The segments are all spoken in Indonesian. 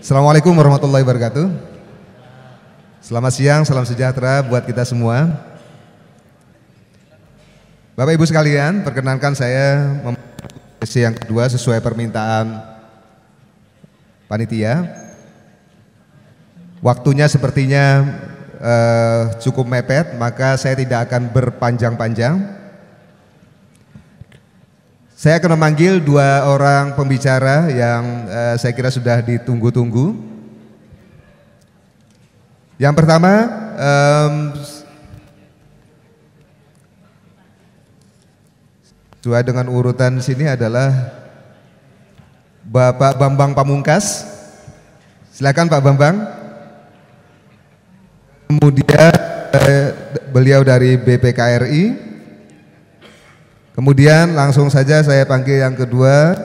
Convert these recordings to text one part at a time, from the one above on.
Assalamualaikum warahmatullahi wabarakatuh. Selamat siang, salam sejahtera buat kita semua. Bapak Ibu sekalian, perkenankan saya sesi yang kedua sesuai permintaan panitia. Waktunya sepertinya cukup mepet, maka saya tidak akan berpanjang-panjang. Saya akan memanggil dua orang pembicara yang saya kira sudah ditunggu-tunggu. Yang pertama, sesuai dengan urutan sini adalah Bapak Bambang Pamungkas. Silakan Pak Bambang. Kemudian beliau dari BPKRI. Kemudian langsung saja saya panggil yang kedua,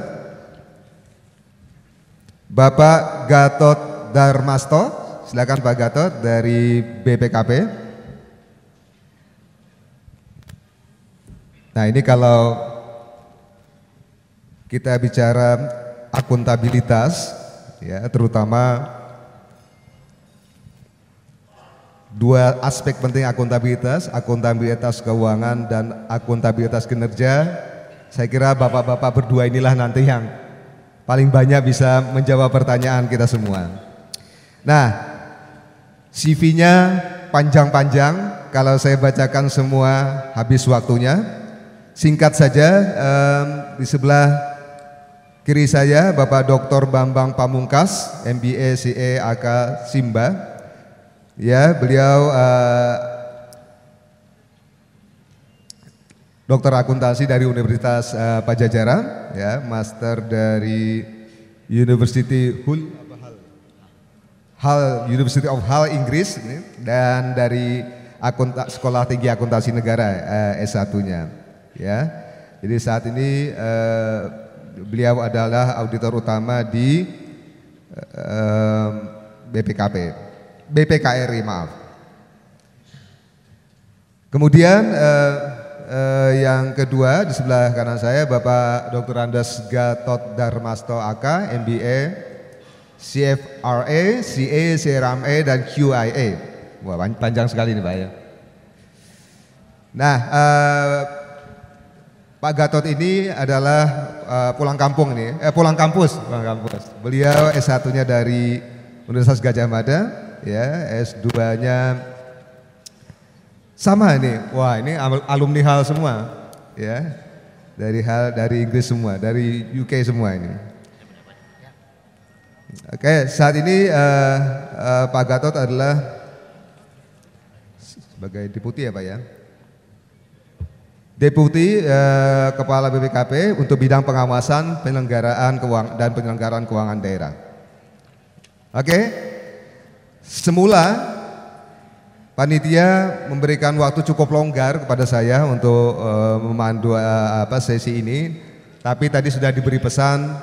Bapak Gatot Darmasto. Silakan Pak Gatot dari BPKP. Nah, ini kalau kita bicara akuntabilitas, ya, terutama dua aspek penting akuntabilitas keuangan dan akuntabilitas kinerja. Saya kira bapak-bapak berdua inilah nanti yang paling banyak bisa menjawab pertanyaan kita semua. Nah, CV-nya panjang-panjang, kalau saya bacakan semua habis waktunya. Singkat saja, di sebelah kiri saya Bapak Dr. Bambang Pamungkas, MBA CA AK Simba. Ya, beliau dokter akuntansi dari Universitas Pajajaran, ya, master dari University University of Hull Inggris, dan dari Sekolah Tinggi Akuntansi Negara S1-nya, ya. Jadi saat ini beliau adalah auditor utama di BPKRI, maaf. Kemudian yang kedua di sebelah kanan saya Bapak Dr. Andes Gatot Darmasto AK, MBA, CFRA, CA, CRMA, dan QIA. Wah, panjang sekali ini Pak ya. Nah, Pak Gatot ini adalah pulang kampus. Beliau S1-nya dari Universitas Gadjah Mada, ya, S2-nya sama ini. Wah, ini alumni HAL semua, ya. Dari Inggris semua, dari UK semua ini. Oke, saat ini Pak Gatot adalah sebagai deputi ya Pak ya. Deputi Kepala BPKP untuk bidang pengawasan penyelenggaraan keuangan daerah. Oke, semula panitia memberikan waktu cukup longgar kepada saya untuk memandu sesi ini, tapi tadi sudah diberi pesan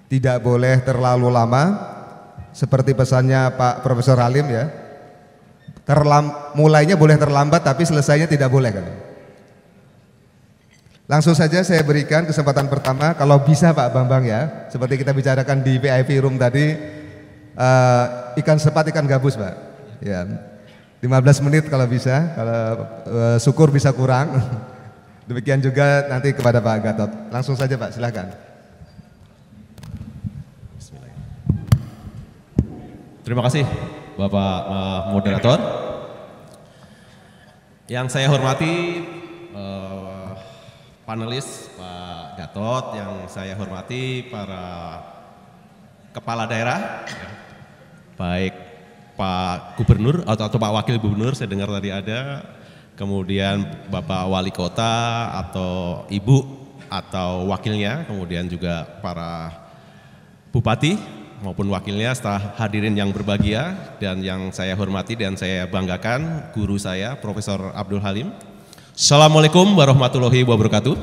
tidak boleh terlalu lama, seperti pesannya Pak Profesor Halim ya. Mulainya boleh terlambat, tapi selesainya tidak boleh kan. Langsung saja saya berikan kesempatan pertama, kalau bisa Pak Bambang ya, seperti kita bicarakan di VIP room tadi, ikan sepat ikan gabus Pak. Ya, 15 menit kalau bisa, kalau syukur bisa kurang. Demikian juga nanti kepada Pak Gatot. Langsung saja Pak, silakan. Terima kasih Bapak moderator. Yang saya hormati panelis Pak Gatot, yang saya hormati para kepala daerah, ya, baik Pak Gubernur atau Pak Wakil Gubernur, saya dengar tadi ada, kemudian Bapak Wali Kota atau Ibu atau wakilnya, kemudian juga para Bupati maupun wakilnya, setelah hadirin yang berbahagia dan yang saya hormati dan saya banggakan, guru saya Profesor Abdul Halim. Assalamualaikum warahmatullahi wabarakatuh.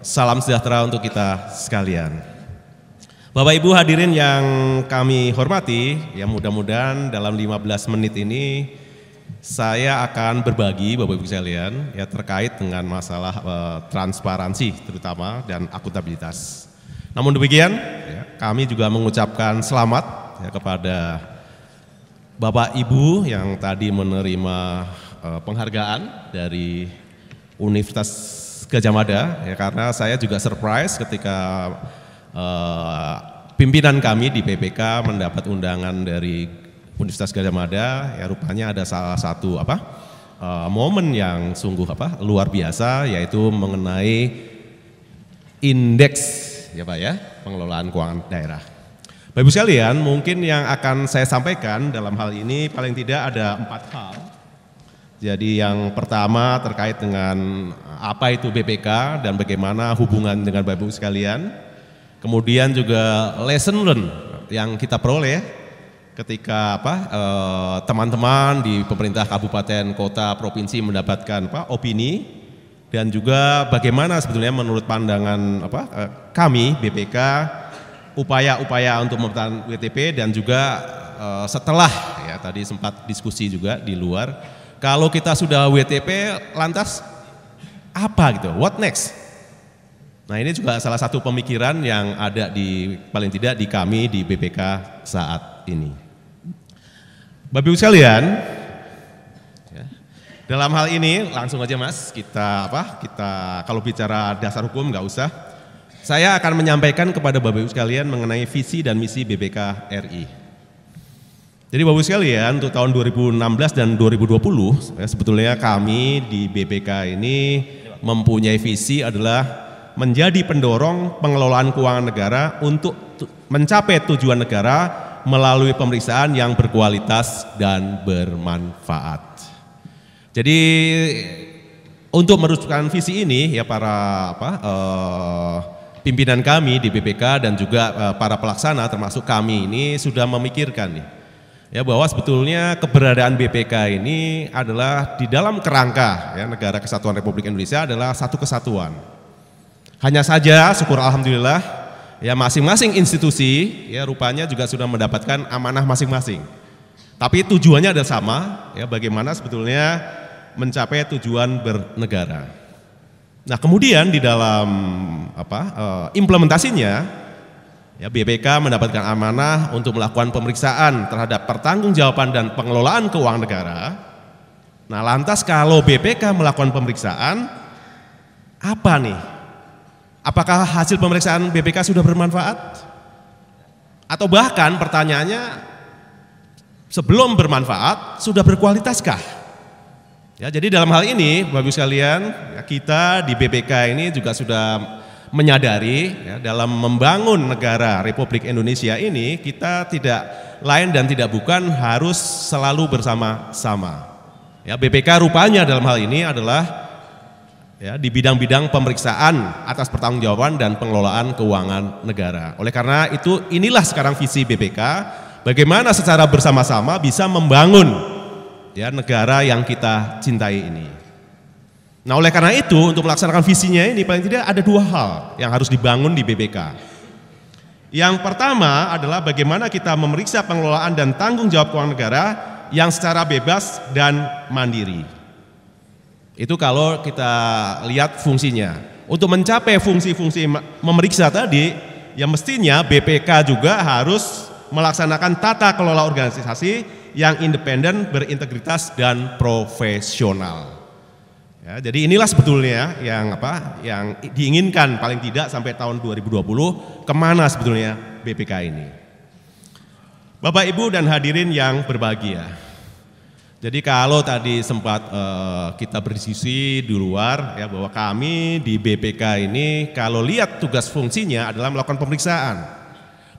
Salam sejahtera untuk kita sekalian. Bapak Ibu hadirin yang kami hormati, ya mudah-mudahan dalam 15 menit ini saya akan berbagi Bapak Ibu sekalian ya terkait dengan masalah transparansi terutama dan akuntabilitas. Namun demikian, ya, kami juga mengucapkan selamat ya, kepada Bapak Ibu yang tadi menerima penghargaan dari Universitas Gadjah Mada, ya, karena saya juga surprise ketika pimpinan kami di BPK mendapat undangan dari Universitas Gadjah Mada. Ya, rupanya ada salah satu momen yang sungguh luar biasa, yaitu mengenai indeks ya Pak ya, pengelolaan keuangan daerah. Bapak Ibu sekalian, mungkin yang akan saya sampaikan dalam hal ini paling tidak ada 4 hal. Jadi yang pertama terkait dengan apa itu BPK dan bagaimana hubungan dengan Bapak Ibu sekalian. Kemudian juga lesson learned yang kita peroleh ketika teman-teman di pemerintah kabupaten, kota, provinsi mendapatkan opini, dan juga bagaimana sebetulnya menurut pandangan kami BPK upaya-upaya untuk mempertahankan WTP, dan juga setelah ya tadi sempat diskusi juga di luar, kalau kita sudah WTP lantas apa gitu, what next? Nah, ini juga salah satu pemikiran yang ada di paling tidak di kami di BPK saat ini. Bapak Ibu sekalian, ya, dalam hal ini langsung aja Mas, kita kalau bicara dasar hukum nggak usah. Saya akan menyampaikan kepada Bapak Ibu sekalian mengenai visi dan misi BPK RI. Jadi Bapak Ibu sekalian, untuk tahun 2016 dan 2020, sebetulnya kami di BPK ini mempunyai visi adalah menjadi pendorong pengelolaan keuangan negara untuk mencapai tujuan negara melalui pemeriksaan yang berkualitas dan bermanfaat. Jadi untuk merumuskan visi ini ya para pimpinan kami di BPK dan juga para pelaksana termasuk kami ini sudah memikirkan nih, ya bahwa sebetulnya keberadaan BPK ini adalah di dalam kerangka ya Negara Kesatuan Republik Indonesia adalah satu kesatuan. Hanya saja syukur alhamdulillah ya masing-masing institusi ya rupanya juga sudah mendapatkan amanah masing-masing. Tapi tujuannya adalah sama ya, bagaimana sebetulnya mencapai tujuan bernegara. Nah, kemudian di dalam implementasinya ya BPK mendapatkan amanah untuk melakukan pemeriksaan terhadap pertanggungjawaban dan pengelolaan keuangan negara. Nah, lantas kalau BPK melakukan pemeriksaan apa nih? Apakah hasil pemeriksaan BPK sudah bermanfaat? Atau bahkan pertanyaannya, sebelum bermanfaat sudah berkualitaskah? Ya, jadi dalam hal ini Bapak Ibu sekalian, ya, kita di BPK ini juga sudah menyadari ya, dalam membangun negara Republik Indonesia ini kita tidak lain dan tidak bukan harus selalu bersama-sama. Ya, BPK rupanya dalam hal ini adalah ya, di bidang-bidang pemeriksaan atas pertanggungjawaban dan pengelolaan keuangan negara. Oleh karena itu inilah sekarang visi BPK, bagaimana secara bersama-sama bisa membangun ya negara yang kita cintai ini. Nah, oleh karena itu untuk melaksanakan visinya ini paling tidak ada 2 hal yang harus dibangun di BPK. Yang pertama adalah bagaimana kita memeriksa pengelolaan dan tanggung jawab keuangan negara yang secara bebas dan mandiri. Itu kalau kita lihat fungsinya. Untuk mencapai fungsi-fungsi memeriksa tadi, ya mestinya BPK juga harus melaksanakan tata kelola organisasi yang independen, berintegritas dan profesional. Ya, jadi inilah sebetulnya yang diinginkan paling tidak sampai tahun 2020 kemana sebetulnya BPK ini. Bapak Ibu dan hadirin yang berbahagia. Jadi kalau tadi sempat kita berdiskusi di luar ya bahwa kami di BPK ini kalau lihat tugas fungsinya adalah melakukan pemeriksaan.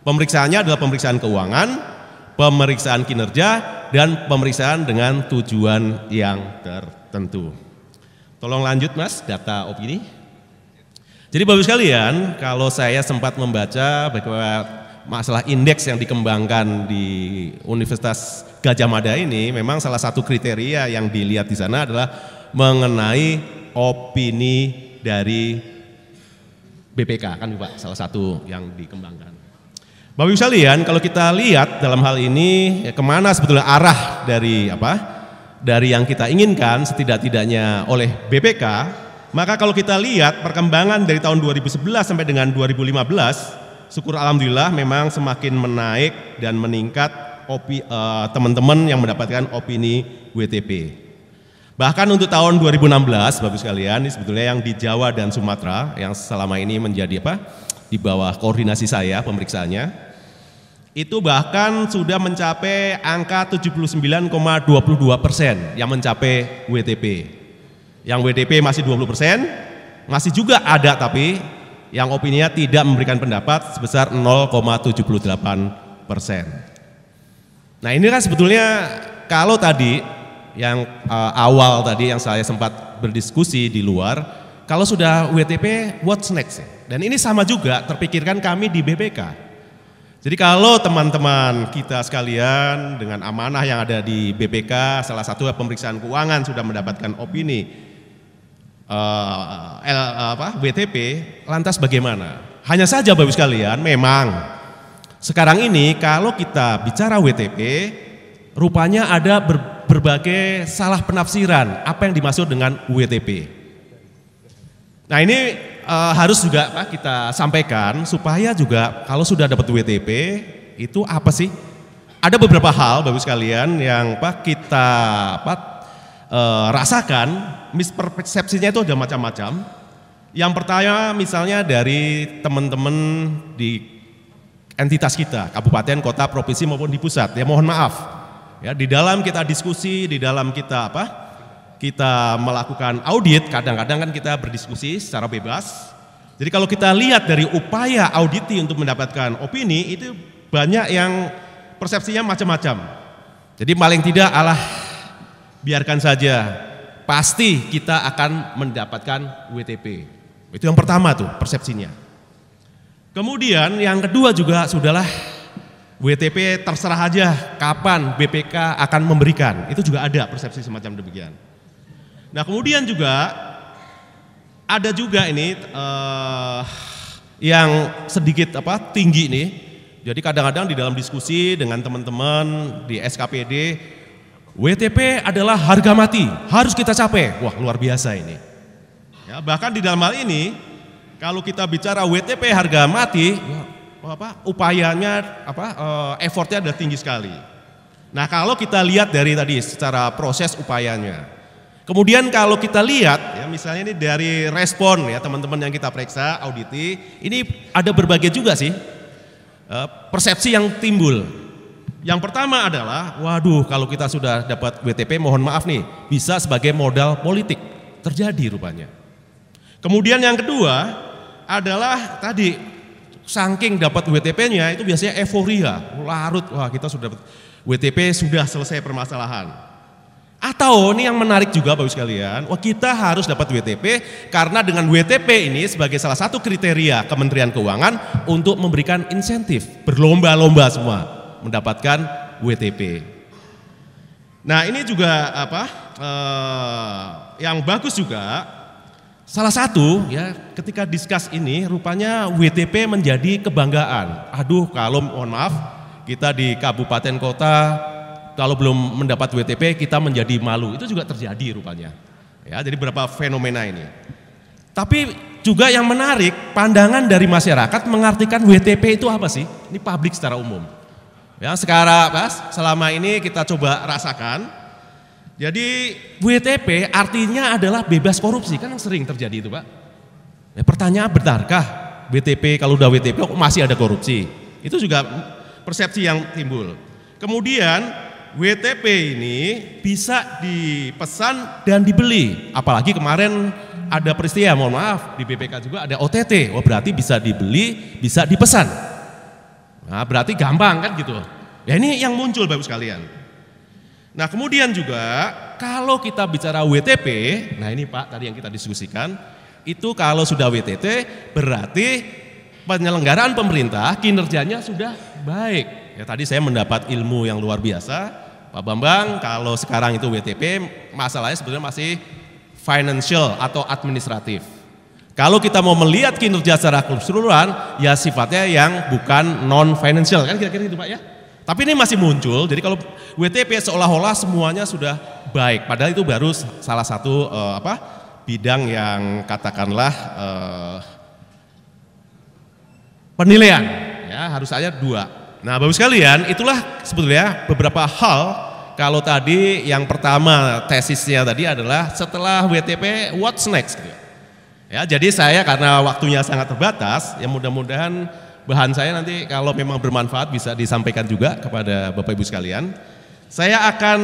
Pemeriksaannya adalah pemeriksaan keuangan, pemeriksaan kinerja, dan pemeriksaan dengan tujuan yang tertentu. Tolong lanjut Mas, data opini. Jadi Bapak Ibu sekalian, kalau saya sempat membaca bahwa masalah indeks yang dikembangkan di Universitas Gadjah Mada ini, memang salah satu kriteria yang dilihat di sana adalah mengenai opini dari BPK, kan Pak, salah satu yang dikembangkan. Bapak Ibu sekalian, kalau kita lihat dalam hal ini ya, kemana sebetulnya arah dari yang kita inginkan setidak-tidaknya oleh BPK, maka kalau kita lihat perkembangan dari tahun 2011 sampai dengan 2015, syukur alhamdulillah memang semakin menaik dan meningkat teman-teman yang mendapatkan opini WTP. Bahkan untuk tahun 2016, Bapak sekalian, ini sebetulnya yang di Jawa dan Sumatera yang selama ini menjadi di bawah koordinasi saya pemeriksaannya, itu bahkan sudah mencapai angka 79,22% yang mencapai WTP. Yang WTP masih 20%, masih juga ada tapi yang opininya tidak memberikan pendapat sebesar 0,78%. Nah ini kan sebetulnya kalau tadi yang awal tadi yang saya sempat berdiskusi di luar, kalau sudah WTP what's next? Dan ini sama juga terpikirkan kami di BPK. Jadi kalau teman-teman kita sekalian dengan amanah yang ada di BPK, salah satu pemeriksaan keuangan sudah mendapatkan opini WTP, lantas bagaimana? Hanya saja Bapak sekalian, memang sekarang ini kalau kita bicara WTP, rupanya ada berbagai salah penafsiran apa yang dimaksud dengan WTP. Nah ini harus juga kita sampaikan supaya juga kalau sudah dapat WTP itu apa sih? Ada beberapa hal Bapak sekalian yang kita rasakan, mispersepsinya itu ada macam-macam. Yang pertama misalnya dari teman-teman di entitas kita, kabupaten, kota, provinsi maupun di pusat, ya mohon maaf. Ya, di dalam kita diskusi, di dalam kita kita melakukan audit, kadang-kadang kan kita berdiskusi secara bebas. Jadi kalau kita lihat dari upaya auditi untuk mendapatkan opini, itu banyak yang persepsinya macam-macam. Jadi paling tidak biarkan saja, pasti kita akan mendapatkan WTP. Itu yang pertama tuh persepsinya. Kemudian yang kedua juga sudahlah WTP terserah aja kapan BPK akan memberikan. Itu juga ada persepsi semacam demikian. Nah kemudian juga ada juga ini yang sedikit tinggi nih. Jadi kadang-kadang di dalam diskusi dengan teman-teman di SKPD, WTP adalah harga mati, harus kita capai. Wah luar biasa ini. Ya, bahkan di dalam hal ini, kalau kita bicara WTP harga mati, upayanya, effortnya adalah tinggi sekali. Nah kalau kita lihat dari tadi secara proses upayanya, kemudian kalau kita lihat, ya misalnya ini dari respon ya teman-teman yang kita periksa, auditi, ini ada berbagai juga sih persepsi yang timbul. Yang pertama adalah, waduh kalau kita sudah dapat WTP mohon maaf nih, bisa sebagai modal politik, terjadi rupanya. Kemudian yang kedua adalah tadi, saking dapat WTP-nya itu biasanya euforia, larut, wah kita sudah dapat WTP, sudah selesai permasalahan. Atau ini yang menarik juga Bapak sekalian, wah kita harus dapat WTP karena dengan WTP ini sebagai salah satu kriteria Kementerian Keuangan untuk memberikan insentif, berlomba-lomba semua mendapatkan WTP. Nah ini juga yang bagus juga, salah satu ya ketika discuss ini rupanya WTP menjadi kebanggaan. Aduh kalau mohon maaf kita di kabupaten kota kalau belum mendapat WTP kita menjadi malu, itu juga terjadi rupanya. Ya jadi beberapa fenomena ini. Tapi juga yang menarik pandangan dari masyarakat mengartikan WTP itu apa sih? Ini publik secara umum. Ya sekarang selama ini kita coba rasakan. Jadi WTP artinya adalah bebas korupsi, kan yang sering terjadi itu Pak. Ya, pertanyaan benarkah WTP kalau udah WTP kok masih ada korupsi? Itu juga persepsi yang timbul. Kemudian WTP ini bisa dipesan dan dibeli. Apalagi kemarin ada peristiwa, mohon maaf, di BPK juga ada OTT. Oh berarti bisa dibeli, bisa dipesan. Nah berarti gampang kan gitu. Ya ini yang muncul Bapak sekalian. Nah kemudian juga kalau kita bicara WTP, nah ini Pak tadi yang kita diskusikan, itu kalau sudah WTP berarti penyelenggaraan pemerintah kinerjanya sudah baik. Ya tadi saya mendapat ilmu yang luar biasa, Pak Bambang, kalau sekarang itu WTP masalahnya sebetulnya masih financial atau administratif. Kalau kita mau melihat kinerja secara keseluruhan, ya sifatnya yang bukan non-financial, kan kira-kira gitu Pak ya. Tapi ini masih muncul, jadi kalau WTP seolah-olah semuanya sudah baik, padahal itu baru salah satu bidang yang katakanlah penilaian, ya harus ada 2. Nah, Bapak sekalian, itulah sebetulnya beberapa hal. Kalau tadi yang pertama tesisnya tadi adalah setelah WTP what's next gitu. Ya, jadi saya karena waktunya sangat terbatas, ya mudah-mudahan bahan saya nanti kalau memang bermanfaat bisa disampaikan juga kepada Bapak Ibu sekalian. Saya akan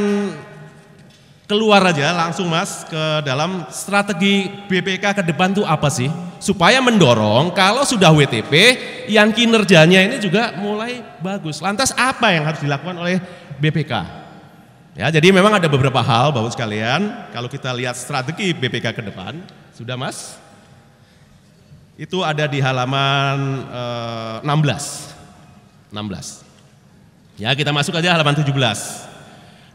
keluar aja langsung Mas ke dalam strategi BPK ke depan tuh apa sih? Supaya mendorong kalau sudah WTP yang kinerjanya ini juga mulai bagus. Lantas apa yang harus dilakukan oleh BPK? Ya, jadi memang ada beberapa hal Bapak sekalian. Kalau kita lihat strategi BPK ke depan, sudah Mas? Itu ada di halaman 16. Ya, kita masuk aja halaman 17.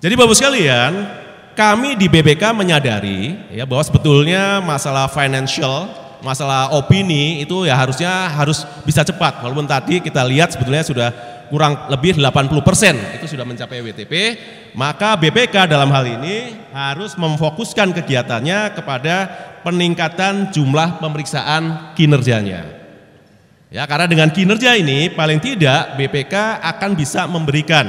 Jadi Bapak sekalian, kami di BPK menyadari ya bahwa sebetulnya masalah financial, masalah opini itu ya harus bisa cepat. Walaupun tadi kita lihat sebetulnya sudah kurang lebih 80% itu sudah mencapai WTP, maka BPK dalam hal ini harus memfokuskan kegiatannya kepada peningkatan jumlah pemeriksaan kinerjanya. Ya, karena dengan kinerja ini paling tidak BPK akan bisa memberikan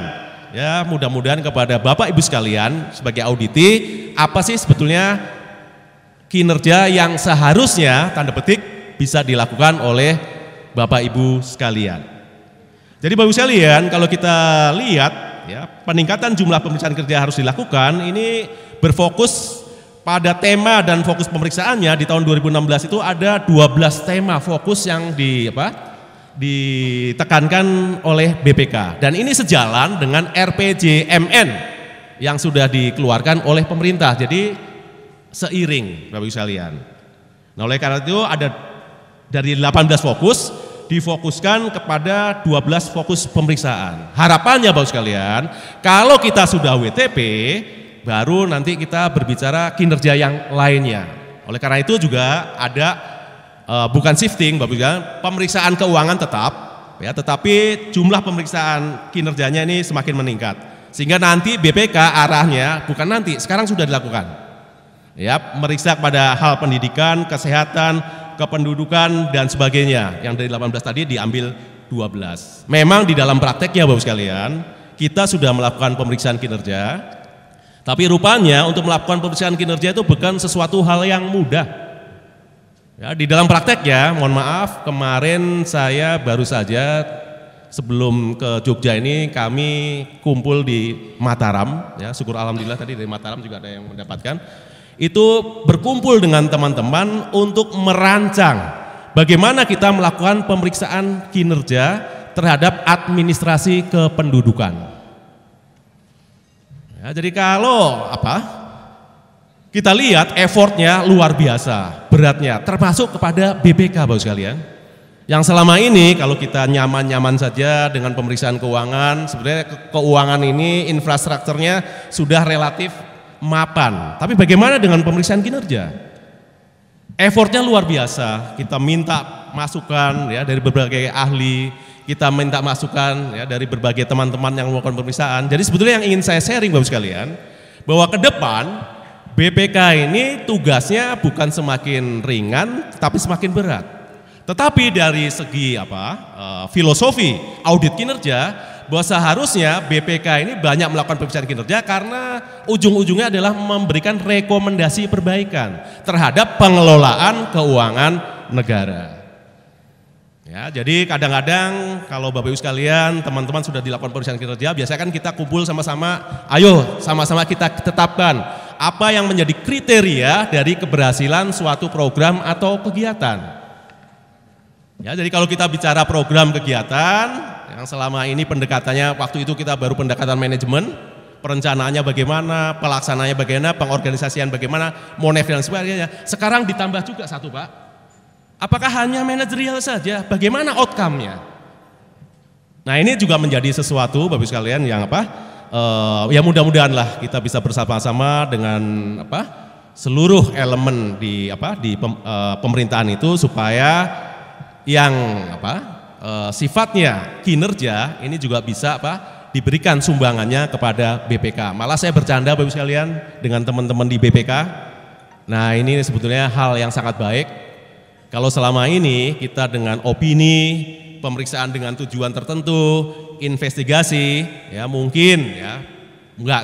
ya mudah-mudahan kepada Bapak Ibu sekalian sebagai auditi apa sih sebetulnya kinerja yang seharusnya tanda petik bisa dilakukan oleh Bapak Ibu sekalian. Jadi Bapak Ibu sekalian kalau kita lihat ya peningkatan jumlah pemeriksaan kerja harus dilakukan ini berfokus pada tema dan fokus pemeriksaannya di tahun 2016 itu ada 12 tema fokus yang ditekankan oleh BPK dan ini sejalan dengan RPJMN yang sudah dikeluarkan oleh pemerintah. Jadi seiring Bapak Ibu sekalian. Nah, oleh karena itu ada dari 18 fokus difokuskan kepada 12 fokus pemeriksaan. Harapannya Bapak Ibu sekalian, kalau kita sudah WTP baru nanti kita berbicara kinerja yang lainnya. Oleh karena itu juga ada bukan shifting, Bapak Ibu, pemeriksaan keuangan tetap, ya, tetapi jumlah pemeriksaan kinerjanya ini semakin meningkat, sehingga nanti BPK arahnya bukan nanti, sekarang sudah dilakukan, ya, meriksa pada hal pendidikan, kesehatan, kependudukan dan sebagainya. Yang dari 18 tadi diambil 12. Memang di dalam prakteknya, Bapak sekalian, kita sudah melakukan pemeriksaan kinerja, tapi rupanya untuk melakukan pemeriksaan kinerja itu bukan sesuatu hal yang mudah. Ya, di dalam prakteknya, mohon maaf, kemarin saya baru saja sebelum ke Jogja ini kami kumpul di Mataram, ya, syukur alhamdulillah tadi dari Mataram juga ada yang mendapatkan. Itu berkumpul dengan teman-teman untuk merancang bagaimana kita melakukan pemeriksaan kinerja terhadap administrasi kependudukan. Ya, jadi kalau kita lihat effortnya luar biasa, beratnya, termasuk kepada BPK Bapak sekalian. Yang selama ini kalau kita nyaman-nyaman saja dengan pemeriksaan keuangan, sebenarnya keuangan ini infrastrukturnya sudah relatif mapan. Tapi bagaimana dengan pemeriksaan kinerja? Effortnya luar biasa, kita minta masukan ya dari berbagai ahli, kita minta masukan ya dari berbagai teman-teman yang melakukan pemeriksaan. Jadi sebetulnya yang ingin saya sharing Bapak sekalian, bahwa ke depan BPK ini tugasnya bukan semakin ringan, tapi semakin berat. Tetapi dari segi filosofi audit kinerja, bahwa seharusnya BPK ini banyak melakukan pemeriksaan kinerja karena ujung-ujungnya adalah memberikan rekomendasi perbaikan terhadap pengelolaan keuangan negara. Ya, jadi kadang-kadang kalau Bapak Ibu sekalian, teman-teman sudah dilakukan pemeriksaan kinerja, biasanya kan kita kumpul sama-sama, ayo sama-sama kita tetapkan apa yang menjadi kriteria dari keberhasilan suatu program atau kegiatan. Ya, jadi kalau kita bicara program kegiatan, yang selama ini pendekatannya, waktu itu kita baru pendekatan manajemen, perencanaannya bagaimana, pelaksanaannya bagaimana, pengorganisasian bagaimana, moneter dan sebagainya. Sekarang ditambah juga satu Pak, apakah hanya manajerial saja, bagaimana outcome-nya? Nah ini juga menjadi sesuatu Bapak sekalian yang ya mudah-mudahan lah kita bisa bersama-sama dengan seluruh elemen di pemerintahan itu supaya yang sifatnya kinerja ini juga bisa diberikan sumbangannya kepada BPK. Malah saya bercanda Bapak sekalian dengan teman-teman di BPK. Nah ini sebetulnya hal yang sangat baik. Kalau selama ini kita dengan opini pemeriksaan dengan tujuan tertentu, investigasi, ya mungkin ya,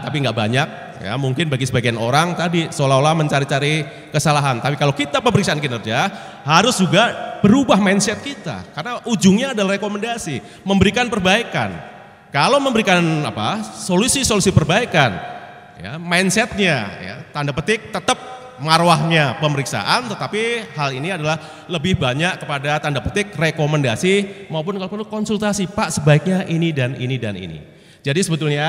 tapi enggak banyak, ya mungkin bagi sebagian orang tadi seolah-olah mencari-cari kesalahan. Tapi kalau kita pemeriksaan kinerja harus juga berubah mindset kita, karena ujungnya adalah rekomendasi, memberikan perbaikan. Kalau memberikan solusi-solusi perbaikan, ya mindsetnya, ya tanda petik tetap marwahnya pemeriksaan, tetapi hal ini adalah lebih banyak kepada tanda petik rekomendasi maupun kalau perlu konsultasi, Pak sebaiknya ini dan ini dan ini. Jadi sebetulnya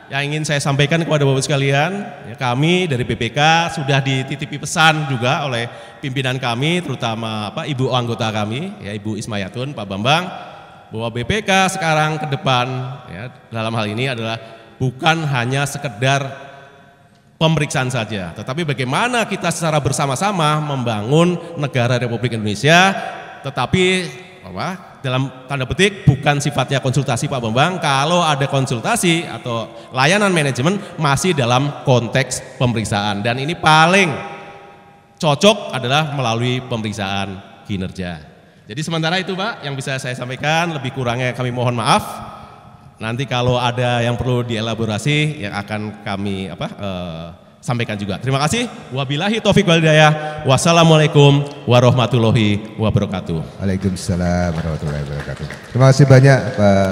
yang ingin saya sampaikan kepada Bapak sekalian, ya, kami dari BPK sudah dititipi pesan juga oleh pimpinan kami, terutama Ibu anggota kami, ya Ibu Ismayatun, Pak Bambang, bahwa BPK sekarang ke depan, ya, dalam hal ini adalah bukan hanya sekedar pemeriksaan saja, tetapi bagaimana kita secara bersama-sama membangun negara Republik Indonesia, tetapi dalam tanda petik bukan sifatnya konsultasi Pak Bambang, kalau ada konsultasi atau layanan manajemen masih dalam konteks pemeriksaan, dan ini paling cocok adalah melalui pemeriksaan kinerja. Jadi sementara itu Pak yang bisa saya sampaikan, lebih kurangnya kami mohon maaf. Nanti kalau ada yang perlu dielaborasi yang akan kami sampaikan juga. Terima kasih. Wabillahi taufik wal hidayah. Wassalamualaikum warahmatullahi wabarakatuh. Waalaikumsalam warahmatullahi wabarakatuh. Terima kasih banyak Pak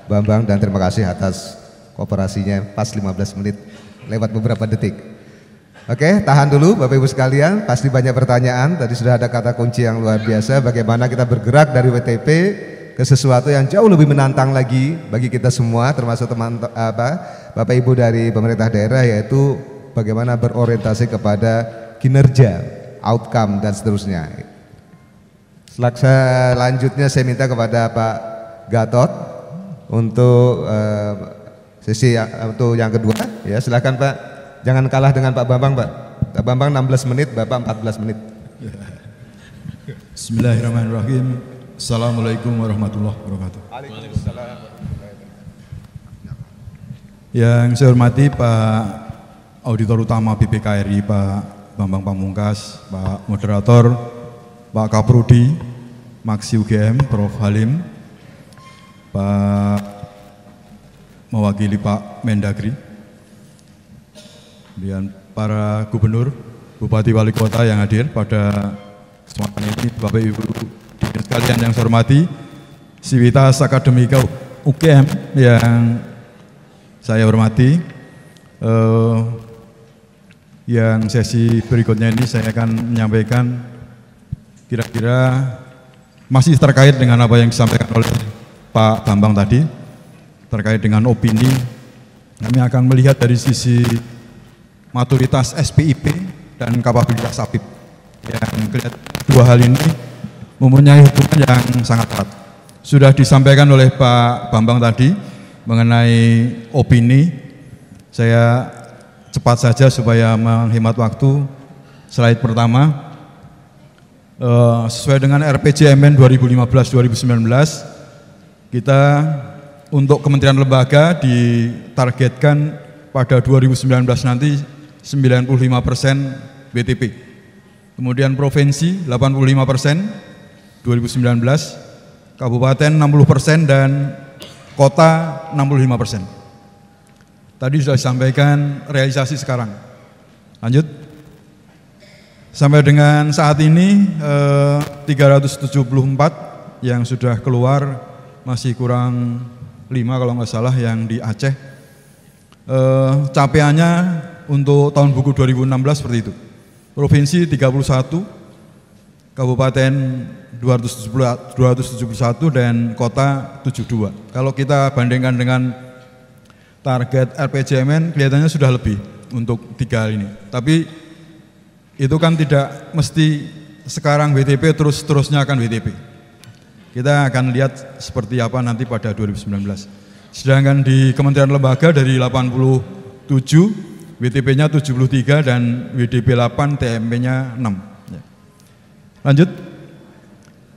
Bambang dan terima kasih atas kooperasinya pas 15 menit lewat beberapa detik. Oke, tahan dulu Bapak Ibu sekalian, pasti banyak pertanyaan. Tadi sudah ada kata kunci yang luar biasa, bagaimana kita bergerak dari WTP ke sesuatu yang jauh lebih menantang lagi bagi kita semua, termasuk Bapak Ibu dari pemerintah daerah, yaitu bagaimana berorientasi kepada kinerja, outcome dan seterusnya. Selanjutnya saya minta kepada Pak Gatot untuk sesi untuk yang kedua, ya silakan Pak. Jangan kalah dengan Pak Bambang, Pak. Pak Bambang 16 menit, Bapak 14 menit. Bismillahirrahmanirrahim. Assalamualaikum warahmatullahi wabarakatuh. Yang saya hormati Pak Auditor Utama BPK RI, Pak Bambang Pamungkas, Pak Moderator, Pak Kaprodi, Maksi UGM, Prof. Halim, Pak mewakili Pak Mendagri, kemudian para gubernur, bupati, wali kota yang hadir pada kesempatan ini, Bapak Ibu sekalian yang saya hormati, Sivitas Akademika UGM yang saya hormati, yang sesi berikutnya ini saya akan menyampaikan kira-kira masih terkait dengan apa yang disampaikan oleh Pak Bambang tadi, terkait dengan opini. Kami akan melihat dari sisi maturitas SPIP dan kapabilitas APIP, yang dua hal ini mempunyai hubungan yang sangat erat. Sudah disampaikan oleh Pak Bambang tadi mengenai opini. Saya cepat saja supaya menghemat waktu. Slide pertama, sesuai dengan RPJMN 2015-2019, kita untuk kementerian lembaga ditargetkan pada 2019 nanti 95% BTP. Kemudian provinsi 85%, 2019, kabupaten 60% dan kota 65%. Tadi sudah disampaikan realisasi sekarang. Lanjut. Sampai dengan saat ini 374 yang sudah keluar, masih kurang 5 kalau nggak salah yang di Aceh. Capaiannya untuk tahun buku 2016 seperti itu. Provinsi 31, kabupaten 271 dan kota 72. Kalau kita bandingkan dengan target RPJMN kelihatannya sudah lebih untuk 3 hal ini. Tapi itu kan tidak mesti sekarang WTP terus-terusnya akan WTP. Kita akan lihat seperti apa nanti pada 2019. Sedangkan di kementerian lembaga dari 87, WTP-nya 73 dan WDP 8, TMP-nya 6. Lanjut.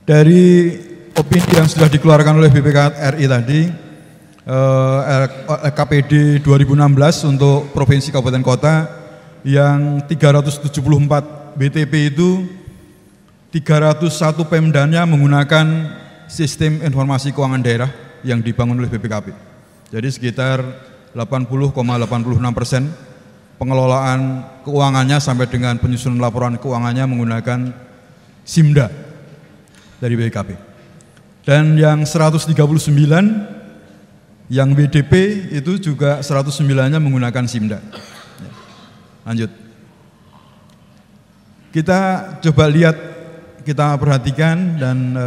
Dari opini yang sudah dikeluarkan oleh BPK RI tadi, KPD 2016 untuk provinsi, kabupaten, kota yang 374 BTP itu 301 Pemdanya menggunakan sistem informasi keuangan daerah yang dibangun oleh BPKP. Jadi sekitar 80,86% pengelolaan keuangannya sampai dengan penyusunan laporan keuangannya menggunakan SIMDA dari BPKP. Dan yang 139 yang WDP itu juga 109-nya menggunakan SIMDA. Lanjut. Kita coba lihat, kita perhatikan dan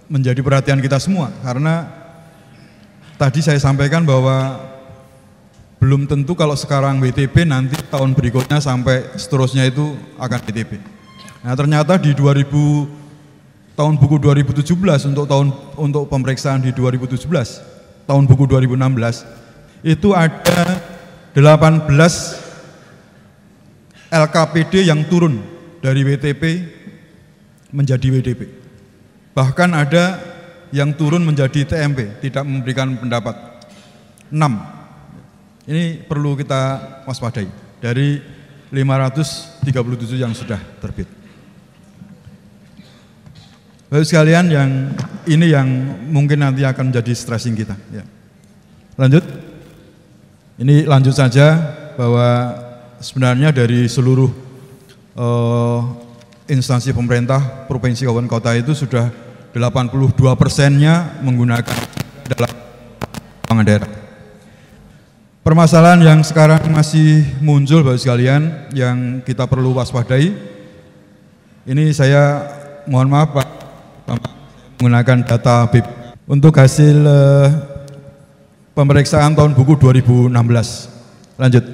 menjadi perhatian kita semua, karena tadi saya sampaikan bahwa belum tentu kalau sekarang WTP nanti tahun berikutnya sampai seterusnya itu akan WTP. Nah, ternyata di tahun buku 2017 untuk pemeriksaan di 2017, tahun buku 2016 itu ada 18 LKPD yang turun dari WTP menjadi WDP. Bahkan ada yang turun menjadi TMP, tidak memberikan pendapat. 6. Ini perlu kita waspadai dari 537 yang sudah terbit. Bapak sekalian, yang ini yang mungkin nanti akan menjadi stressing kita. Ya. Lanjut. Ini lanjut saja bahwa sebenarnya dari seluruh instansi pemerintah, provinsi, kabupaten, kota itu sudah 82%-nya menggunakan dalam keuangan daerah. Permasalahan yang sekarang masih muncul Bapak sekalian yang kita perlu waspadai, ini saya mohon maaf Pak, menggunakan data BIP untuk hasil pemeriksaan tahun buku 2016. Lanjut.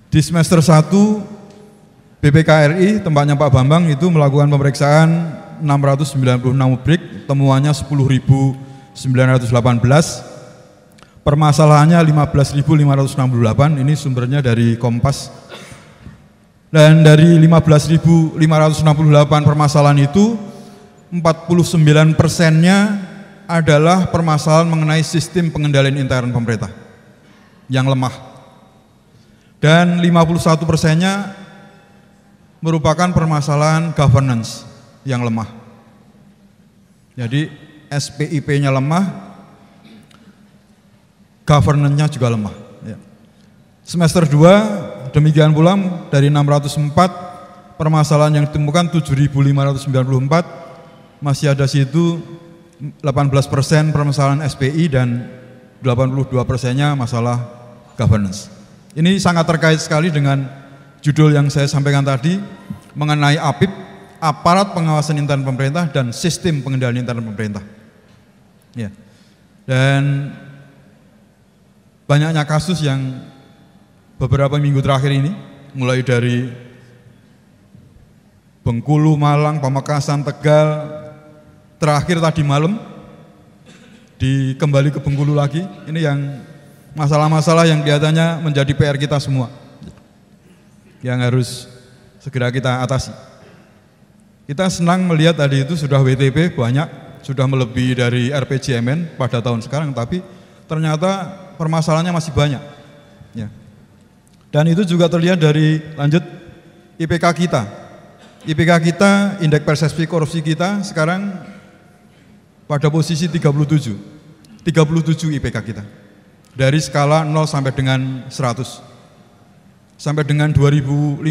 Di semester 1 BPKRI tempatnya Pak Bambang itu melakukan pemeriksaan 696 rubrik, temuannya 10.918, permasalahannya 15.568, ini sumbernya dari Kompas. Dan dari 15.568 permasalahan itu 49%-nya adalah permasalahan mengenai sistem pengendalian intern pemerintah yang lemah. Dan 51%-nya merupakan permasalahan governance yang lemah. Jadi SPIP-nya lemah, governance-nya juga lemah. Ya. Semester 2, demikian pula dari 604 permasalahan yang ditemukan 7.594, masih ada situ 18% permasalahan SPI dan 82%-nya masalah governance. Ini sangat terkait sekali dengan judul yang saya sampaikan tadi mengenai APIP, aparat pengawasan intern pemerintah dan sistem pengendalian intern pemerintah. Ya. Dan banyaknya kasus yang beberapa minggu terakhir ini, mulai dari Bengkulu, Malang, Pamekasan, Tegal, terakhir tadi malam kembali ke Bengkulu lagi. Ini yang masalah-masalah yang kelihatannya menjadi PR kita semua yang harus segera kita atasi. Kita senang melihat tadi itu sudah WTP banyak, sudah melebihi dari RPJMN pada tahun sekarang, tapi ternyata permasalahannya masih banyak. Ya. Dan itu juga terlihat dari lanjut IPK kita. IPK kita, indeks persepsi korupsi kita sekarang pada posisi 37 IPK kita. Dari skala 0 sampai dengan 100. Sampai dengan 2015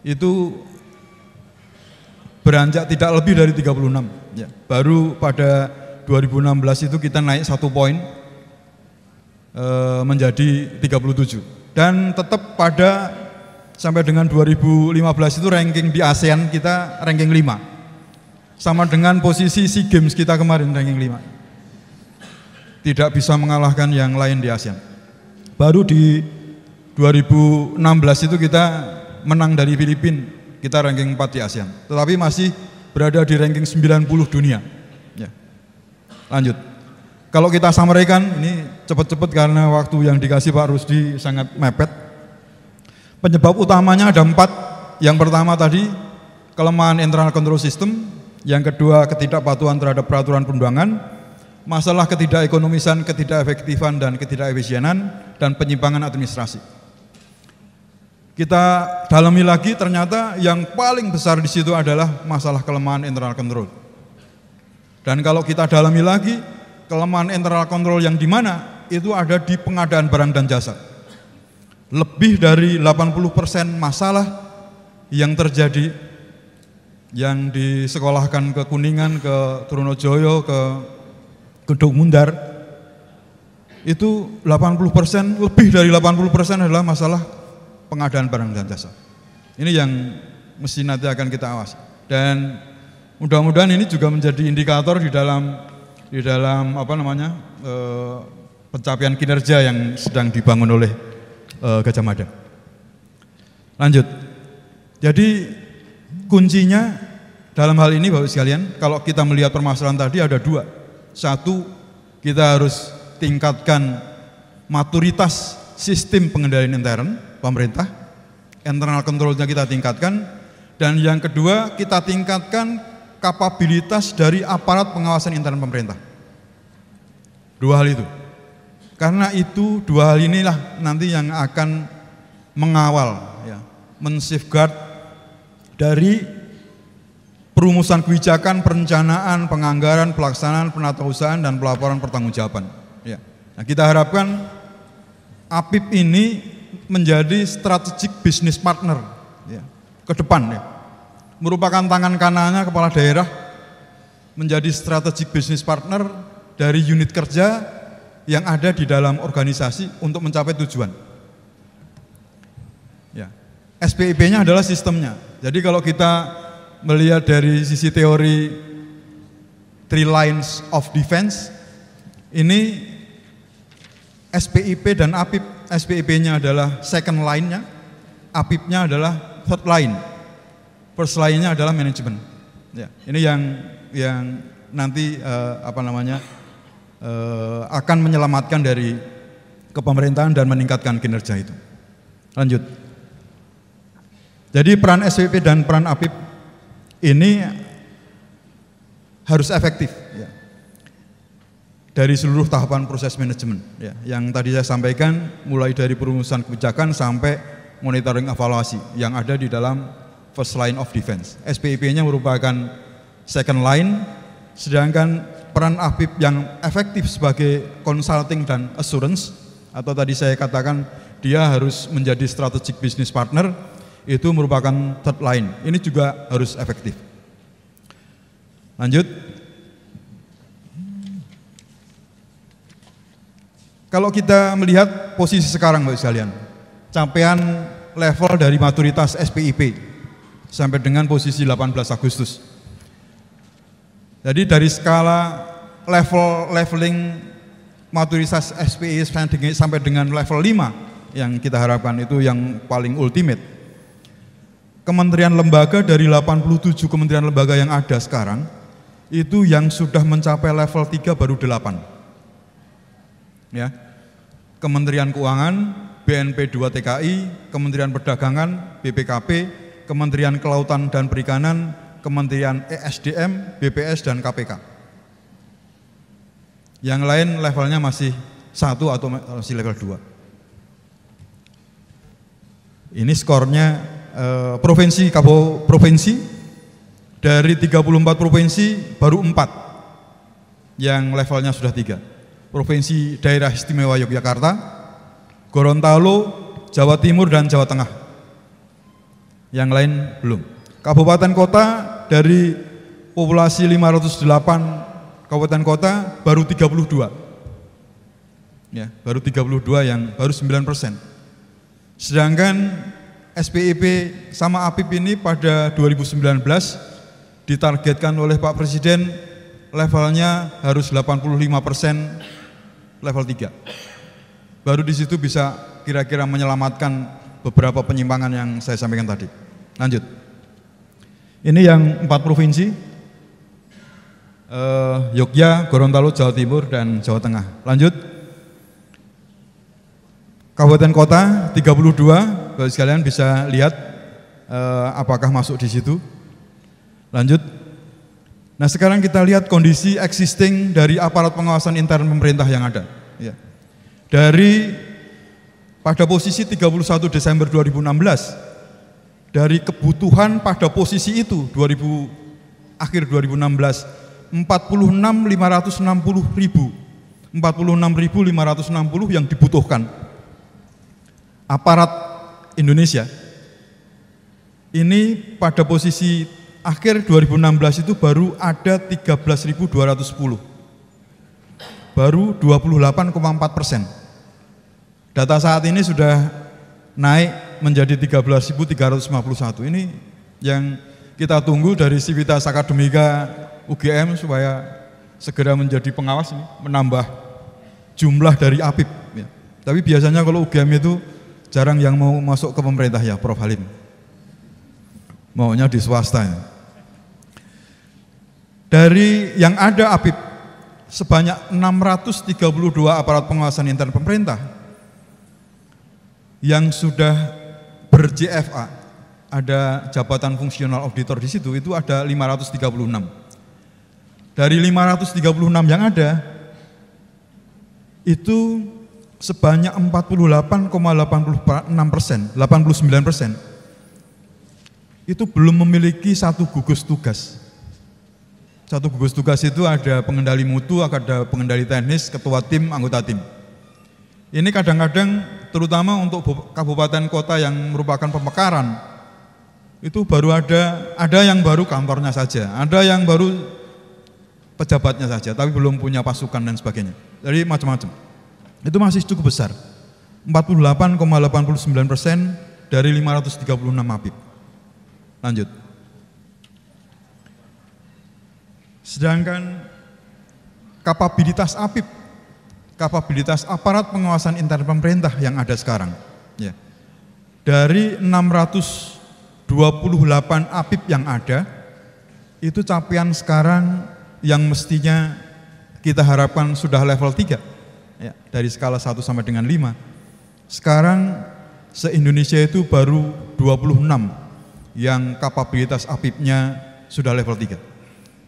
itu beranjak tidak lebih dari 36. Ya. Baru pada 2016 itu kita naik 1 poin menjadi 37. Dan tetap pada sampai dengan 2015 itu ranking di ASEAN kita ranking 5. Sama dengan posisi SEA Games kita kemarin ranking 5. Tidak bisa mengalahkan yang lain di ASEAN. Baru di 2016 itu kita menang dari Filipina, kita ranking 4 di ASEAN. Tetapi masih berada di ranking 90 dunia. Ya. Lanjut. Kalau kita sampaikan, ini cepat-cepat karena waktu yang dikasih Pak Rusdi sangat mepet. Penyebab utamanya ada 4. Yang pertama tadi, kelemahan internal control system. Yang kedua, ketidakpatuhan terhadap peraturan perundangan. Masalah ketidakekonomisan, ketidakefektifan, dan ketidakefisienan, dan penyimpangan administrasi. Kita dalami lagi, ternyata yang paling besar di situ adalah masalah kelemahan internal control. Dan kalau kita dalami lagi, kelemahan internal control yang di mana itu ada di pengadaan barang dan jasa. Lebih dari 80% masalah yang terjadi yang disekolahkan ke Kuningan, ke Trunojoyo, ke Gedung Mundar, itu 80%, lebih dari 80% adalah masalah pengadaan barang dan jasa. Ini yang mesti nanti akan kita awasi. Dan mudah-mudahan ini juga menjadi indikator di dalam pencapaian kinerja yang sedang dibangun oleh Gajah Mada. Lanjut. Jadi kuncinya dalam hal ini Bapak sekalian, kalau kita melihat permasalahan tadi ada dua. Satu, kita harus tingkatkan maturitas sistem pengendalian intern pemerintah, internal control-nya kita tingkatkan, dan yang kedua kita tingkatkan kapabilitas dari aparat pengawasan intern pemerintah. Dua hal itu. Karena itu dua hal inilah nanti yang akan mengawal, ya, men-safeguard dari perumusan kebijakan, perencanaan, penganggaran, pelaksanaan, penatausahaan, dan pelaporan pertanggungjawaban. Ya. Nah, kita harapkan APIP ini menjadi strategic business partner, ya, ke depan, ya. Merupakan tangan kanannya kepala daerah menjadi strategic business partner dari unit kerja yang ada di dalam organisasi untuk mencapai tujuan. Ya. SPIP-nya adalah sistemnya. Jadi kalau kita melihat dari sisi teori three lines of defense, ini SPIP dan APIP, SPIP-nya adalah second line-nya, APIP-nya adalah third line. First line-nya adalah manajemen. Ya, ini yang nanti akan menyelamatkan dari kepemerintahan dan meningkatkan kinerja itu. Lanjut. Jadi peran SPIP dan peran APIP ini harus efektif, ya, dari seluruh tahapan proses manajemen, ya, yang tadi saya sampaikan, mulai dari perumusan kebijakan sampai monitoring evaluasi yang ada di dalam first line of defense. SPIP-nya merupakan second line, sedangkan peran APIP yang efektif sebagai consulting dan assurance, atau tadi saya katakan dia harus menjadi strategic business partner, itu merupakan third line. Ini juga harus efektif. Lanjut. Kalau kita melihat posisi sekarang Bapak sekalian, capaian level dari maturitas SPIP sampai dengan posisi 18 Agustus. Jadi dari skala leveling maturitas SPI sampai dengan level 5 yang kita harapkan itu yang paling ultimate. Kementerian lembaga dari 87 kementerian lembaga yang ada sekarang, itu yang sudah mencapai level 3 baru 8. Ya. Kementerian Keuangan, BNP 2 TKI, Kementerian Perdagangan, BPKP, Kementerian Kelautan dan Perikanan, Kementerian ESDM, BPS, dan KPK. Yang lain levelnya masih 1 atau masih level 2. Ini skornya provinsi dari 34 provinsi baru 4 yang levelnya sudah 3. Provinsi Daerah Istimewa Yogyakarta, Gorontalo, Jawa Timur, dan Jawa Tengah. Yang lain belum. Kabupaten kota dari populasi 508 kabupaten kota baru 32. Ya, baru 32 yang baru 9%. Sedangkan SPIP sama APIP ini pada 2019 ditargetkan oleh Pak Presiden levelnya harus 85% level 3. Baru di situ bisa kira-kira menyelamatkan beberapa penyimpangan yang saya sampaikan tadi. Lanjut. Ini yang 4 provinsi, Yogyakarta, Gorontalo, Jawa Timur, dan Jawa Tengah. Lanjut. Kabupaten kota 32, Bapak sekalian bisa lihat apakah masuk di situ. Lanjut. Nah sekarang kita lihat kondisi existing dari aparat pengawasan intern pemerintah yang ada. Ya. Dari pada posisi 31 Desember 2016, dari kebutuhan pada posisi itu akhir 2016 46.560 yang dibutuhkan aparat Indonesia. Ini pada posisi akhir 2016 itu baru ada 13.210, baru 28,4%. Data saat ini sudah naik menjadi 13.351. Ini yang kita tunggu dari Civitas Akademika UGM supaya segera menjadi pengawas ini, menambah jumlah dari APIP. Ya. Tapi biasanya kalau UGM itu jarang yang mau masuk ke pemerintah ya, Prof. Halim. Maunya di swasta ya. Dari yang ada APIP sebanyak 632 aparat pengawasan intern pemerintah yang sudah ber-JFA, ada jabatan fungsional auditor di situ, itu ada 536. Dari 536 yang ada, itu sebanyak 48,89%, itu belum memiliki satu gugus tugas. Satu gugus tugas itu ada pengendali mutu, ada pengendali teknis, ketua tim, anggota tim. Ini kadang-kadang terutama untuk kabupaten kota yang merupakan pemekaran, itu baru ada yang baru kantornya saja, ada yang baru pejabatnya saja, tapi belum punya pasukan dan sebagainya. Jadi macam-macam. Itu masih cukup besar. 48,89% dari 536 APIP. Lanjut. Sedangkan kapabilitas APIP, kapabilitas aparat pengawasan intern pemerintah yang ada sekarang, ya, dari 628 APIP yang ada, itu capaian sekarang yang mestinya kita harapkan sudah level 3, ya, dari skala 1 sampai dengan 5. Sekarang se-Indonesia itu baru 26 yang kapabilitas APIP-nya sudah level 3.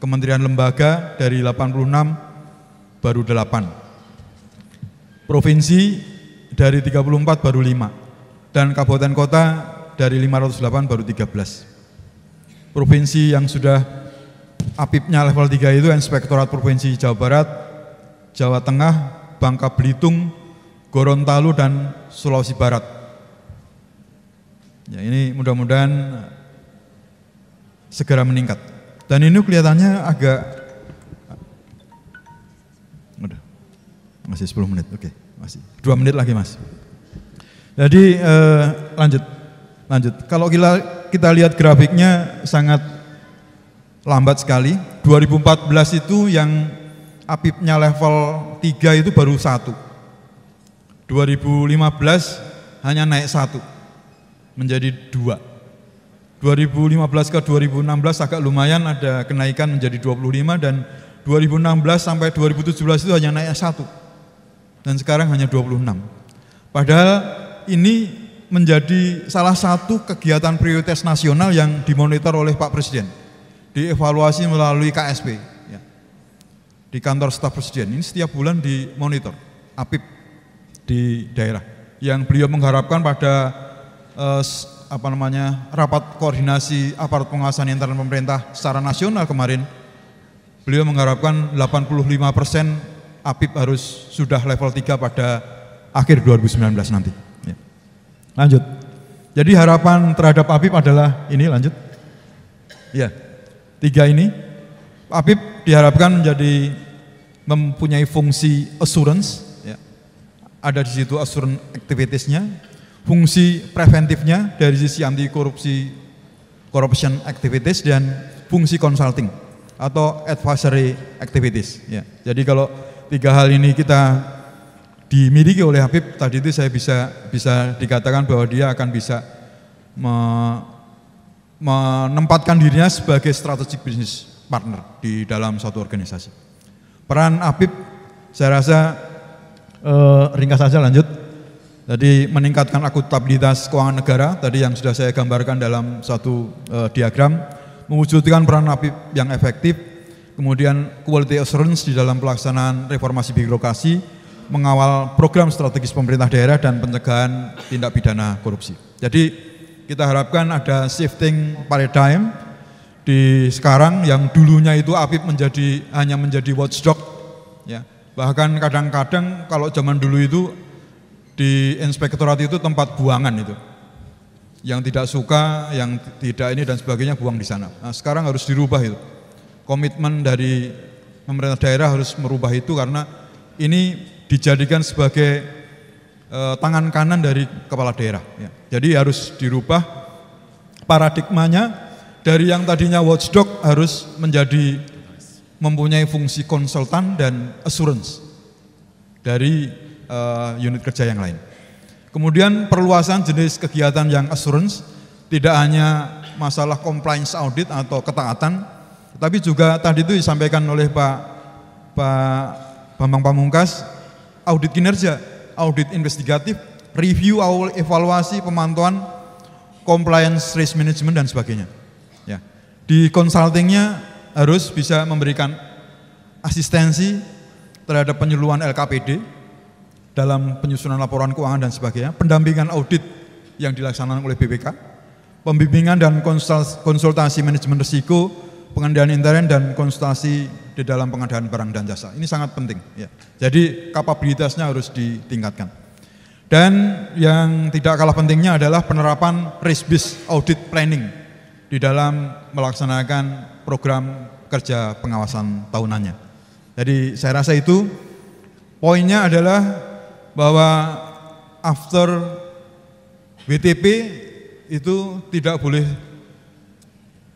Kementerian lembaga dari 86 baru 8. Provinsi dari 34 baru 5. Dan kabupaten kota dari 508 baru 13. Provinsi yang sudah APIP-nya level 3 itu Inspektorat Provinsi Jawa Barat, Jawa Tengah, Bangka Belitung, Gorontalo, dan Sulawesi Barat. Ya, ini mudah-mudahan segera meningkat. Dan ini kelihatannya agak, udah, masih 10 menit, oke, masih 2 menit lagi mas. Jadi lanjut. Kalau kita lihat grafiknya sangat lambat sekali. 2014 itu yang APIP-nya level 3 itu baru 1. 2015 hanya naik 1 menjadi 2. 2015 ke 2016 agak lumayan ada kenaikan menjadi 25, dan 2016 sampai 2017 itu hanya naik 1. Dan sekarang hanya 26. Padahal ini menjadi salah satu kegiatan prioritas nasional yang dimonitor oleh Pak Presiden. Dievaluasi melalui KSP, ya, di kantor staf Presiden. Ini setiap bulan dimonitor APIP di daerah. Yang beliau mengharapkan pada rapat koordinasi aparat pengawasan intern pemerintah secara nasional kemarin, beliau mengharapkan 85% APIP harus sudah level 3 pada akhir 2019 nanti. Ya. Lanjut. Jadi harapan terhadap APIP adalah ini, lanjut. Ya, 3 ini. APIP diharapkan menjadi mempunyai fungsi assurance, ya. Ada di situ assurance activities-nya. Fungsi preventifnya dari sisi anti korupsi, corruption activities, dan fungsi consulting atau advisory activities. Ya. Jadi kalau 3 hal ini kita dimiliki oleh APIP, tadi itu saya bisa dikatakan bahwa dia akan bisa menempatkan dirinya sebagai strategic business partner di dalam suatu organisasi. Peran APIP saya rasa ringkas saja, lanjut. Jadi meningkatkan akuntabilitas keuangan negara, tadi yang sudah saya gambarkan dalam satu diagram, mewujudkan peran APIP yang efektif, kemudian quality assurance di dalam pelaksanaan reformasi birokrasi, mengawal program strategis pemerintah daerah, dan pencegahan tindak pidana korupsi. Jadi kita harapkan ada shifting paradigm di sekarang yang dulunya itu APIP hanya menjadi watchdog, ya. Bahkan kadang-kadang kalau zaman dulu itu di inspektorat itu tempat buangan itu. Yang tidak suka, yang tidak ini dan sebagainya buang di sana. Nah, sekarang harus dirubah itu. Komitmen dari pemerintah daerah harus merubah itu karena ini dijadikan sebagai tangan kanan dari kepala daerah. Ya. Jadi harus dirubah paradigmanya dari yang tadinya watchdog harus menjadi mempunyai fungsi konsultan dan assurance dari unit kerja yang lain. Kemudian perluasan jenis kegiatan yang assurance tidak hanya masalah compliance audit atau ketaatan, tapi juga tadi itu disampaikan oleh Pak Bambang Pamungkas, audit kinerja, audit investigatif, review, evaluasi, pemantauan, compliance risk management dan sebagainya. Ya. Di consultingnya harus bisa memberikan asistensi terhadap penyeluruhan LKPD dalam penyusunan laporan keuangan dan sebagainya, pendampingan audit yang dilaksanakan oleh BPK, pembimbingan dan konsultasi manajemen risiko, pengendalian intern dan konsultasi di dalam pengadaan barang dan jasa. Ini sangat penting. Ya. Jadi kapabilitasnya harus ditingkatkan. Dan yang tidak kalah pentingnya adalah penerapan risk-based audit planning di dalam melaksanakan program kerja pengawasan tahunannya. Jadi saya rasa itu poinnya adalah bahwa after WTP itu tidak boleh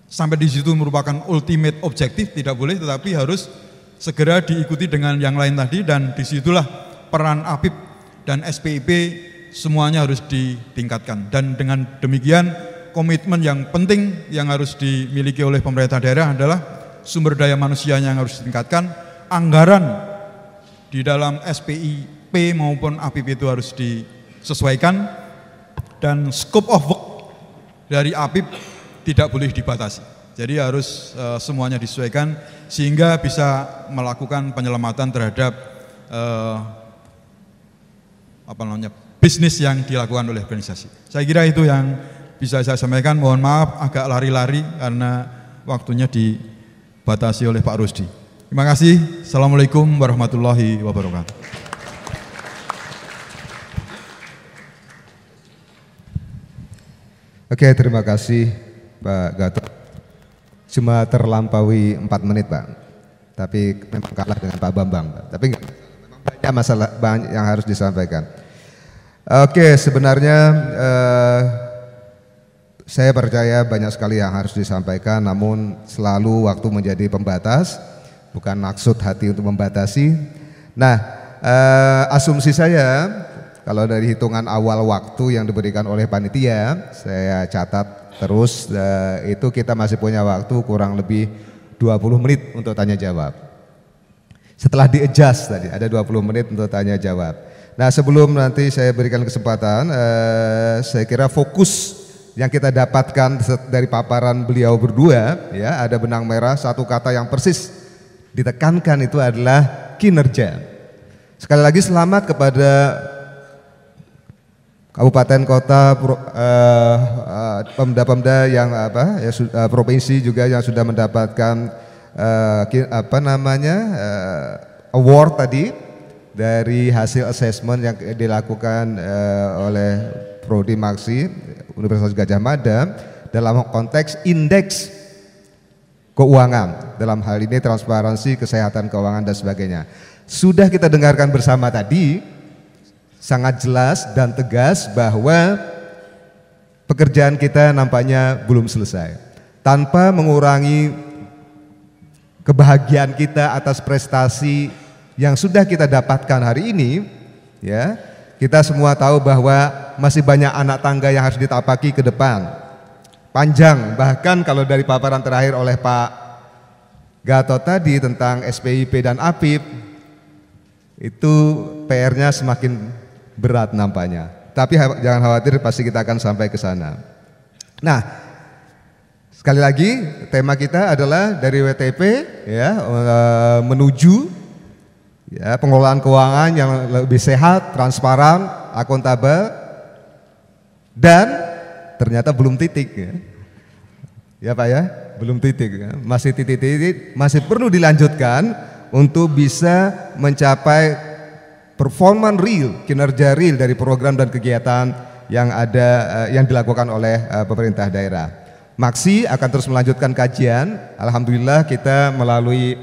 sampai di situ merupakan ultimate objektif, tidak boleh, tetapi harus segera diikuti dengan yang lain tadi, dan disitulah peran APIP dan SPIP semuanya harus ditingkatkan. Dan dengan demikian komitmen yang penting yang harus dimiliki oleh pemerintah daerah adalah sumber daya manusianya yang harus ditingkatkan, anggaran di dalam SPIP maupun APIP itu harus disesuaikan, dan scope of work dari APIP tidak boleh dibatasi. Jadi harus semuanya disesuaikan sehingga bisa melakukan penyelamatan terhadap bisnis yang dilakukan oleh organisasi. Saya kira itu yang bisa saya sampaikan. Mohon maaf agak lari-lari karena waktunya dibatasi oleh Pak Rusdi. Terima kasih. Assalamualaikum warahmatullahi wabarakatuh. Oke, terima kasih Pak Gatot. Cuma terlampaui 4 menit Pak, tapi memang kalah dengan Pak Bambang Pak. Tapi memang banyak masalah yang harus disampaikan. Oke, sebenarnya saya percaya banyak sekali yang harus disampaikan, namun selalu waktu menjadi pembatas, bukan maksud hati untuk membatasi. Nah, asumsi saya kalau dari hitungan awal waktu yang diberikan oleh panitia, saya catat terus, itu kita masih punya waktu kurang lebih 20 menit untuk tanya jawab. Setelah di-adjust tadi, ada 20 menit untuk tanya jawab. Nah, sebelum nanti saya berikan kesempatan, saya kira fokus yang kita dapatkan dari paparan beliau berdua, ya, ada benang merah, satu kata yang persis ditekankan itu adalah kinerja. Sekali lagi selamat kepada kabupaten, kota, pemda-pemda yang provinsi juga yang sudah mendapatkan award tadi dari hasil assessment yang dilakukan oleh Prodi Maksi Universitas Gadjah Mada dalam konteks indeks keuangan, dalam hal ini transparansi, kesehatan keuangan dan sebagainya. Sudah kita dengarkan bersama tadi, sangat jelas dan tegas bahwa pekerjaan kita nampaknya belum selesai. Tanpa mengurangi kebahagiaan kita atas prestasi yang sudah kita dapatkan hari ini, ya, kita semua tahu bahwa masih banyak anak tangga yang harus ditapaki ke depan. Panjang, bahkan kalau dari paparan terakhir oleh Pak Gatot tadi tentang SPIP dan APIP, itu PR-nya semakin berat nampaknya. Tapi jangan khawatir, pasti kita akan sampai ke sana. Nah, sekali lagi tema kita adalah dari WTP, ya, menuju, ya, pengelolaan keuangan yang lebih sehat, transparan, akuntabel, dan ternyata belum titik, ya. Ya Pak ya, belum titik, ya. Masih titik-titik, masih perlu dilanjutkan untuk bisa mencapai performan real, kinerja real dari program dan kegiatan yang ada yang dilakukan oleh pemerintah daerah. Maksi akan terus melanjutkan kajian. Alhamdulillah kita melalui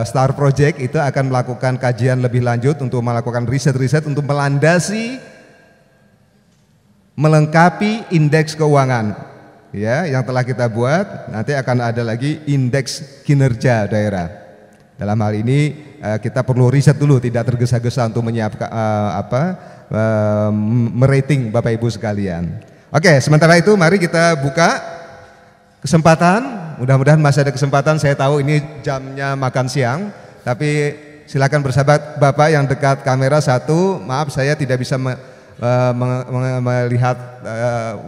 Star Project itu akan melakukan kajian lebih lanjut untuk melakukan riset-riset untuk melandasi, melengkapi indeks keuangan ya yang telah kita buat. Nanti akan ada lagi indeks kinerja daerah. Dalam hal ini kita perlu riset dulu, tidak tergesa-gesa untuk menyiapkan merating Bapak Ibu sekalian. Oke, sementara itu mari kita buka kesempatan. Mudah-mudahan masih ada kesempatan. Saya tahu ini jamnya makan siang, tapi silakan bersahabat Bapak yang dekat kamera satu. Maaf saya tidak bisa melihat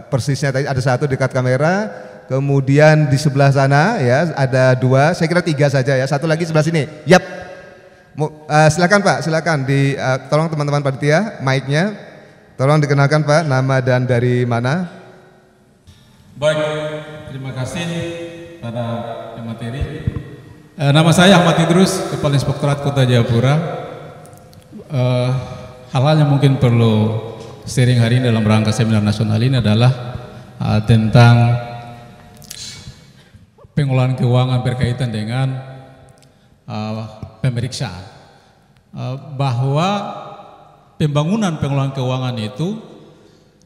persisnya, tadi ada satu dekat kamera. Kemudian di sebelah sana ya ada dua, saya kira tiga saja ya. Satu lagi sebelah sini. Yap. Silakan Pak, silakan tolong teman-teman panitia mic-nya. Tolong dikenalkan Pak, nama dan dari mana? Baik, terima kasih pada pemateri. Nama saya Ahmad Idrus, Kepala Inspektorat Kota Jayapura. Hal-hal yang mungkin perlu sharing hari ini dalam rangka seminar nasional ini adalah tentang pengelolaan keuangan berkaitan dengan pemeriksaan, bahwa pembangunan pengelolaan keuangan itu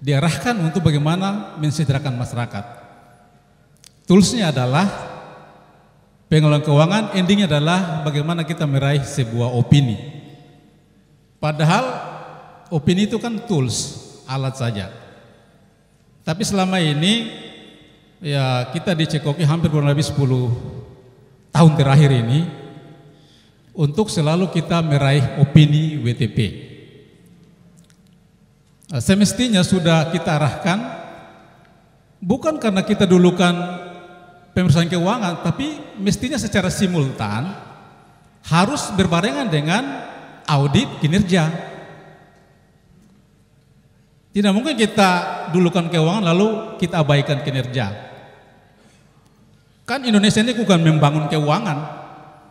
diarahkan untuk bagaimana mensejahterakan masyarakat. Toolsnya adalah pengelolaan keuangan, endingnya adalah bagaimana kita meraih sebuah opini. Padahal opini itu kan tools, alat saja. Tapi selama ini ya kita dicekoki hampir kurang lebih 10 tahun terakhir ini untuk selalu kita meraih opini WTP. Semestinya sudah kita arahkan bukan karena kita dulukan pemeriksaan keuangan, tapi mestinya secara simultan harus berbarengan dengan audit kinerja. Tidak mungkin kita dulukan keuangan lalu kita abaikan kinerja. Kan Indonesia ini bukan membangun keuangan,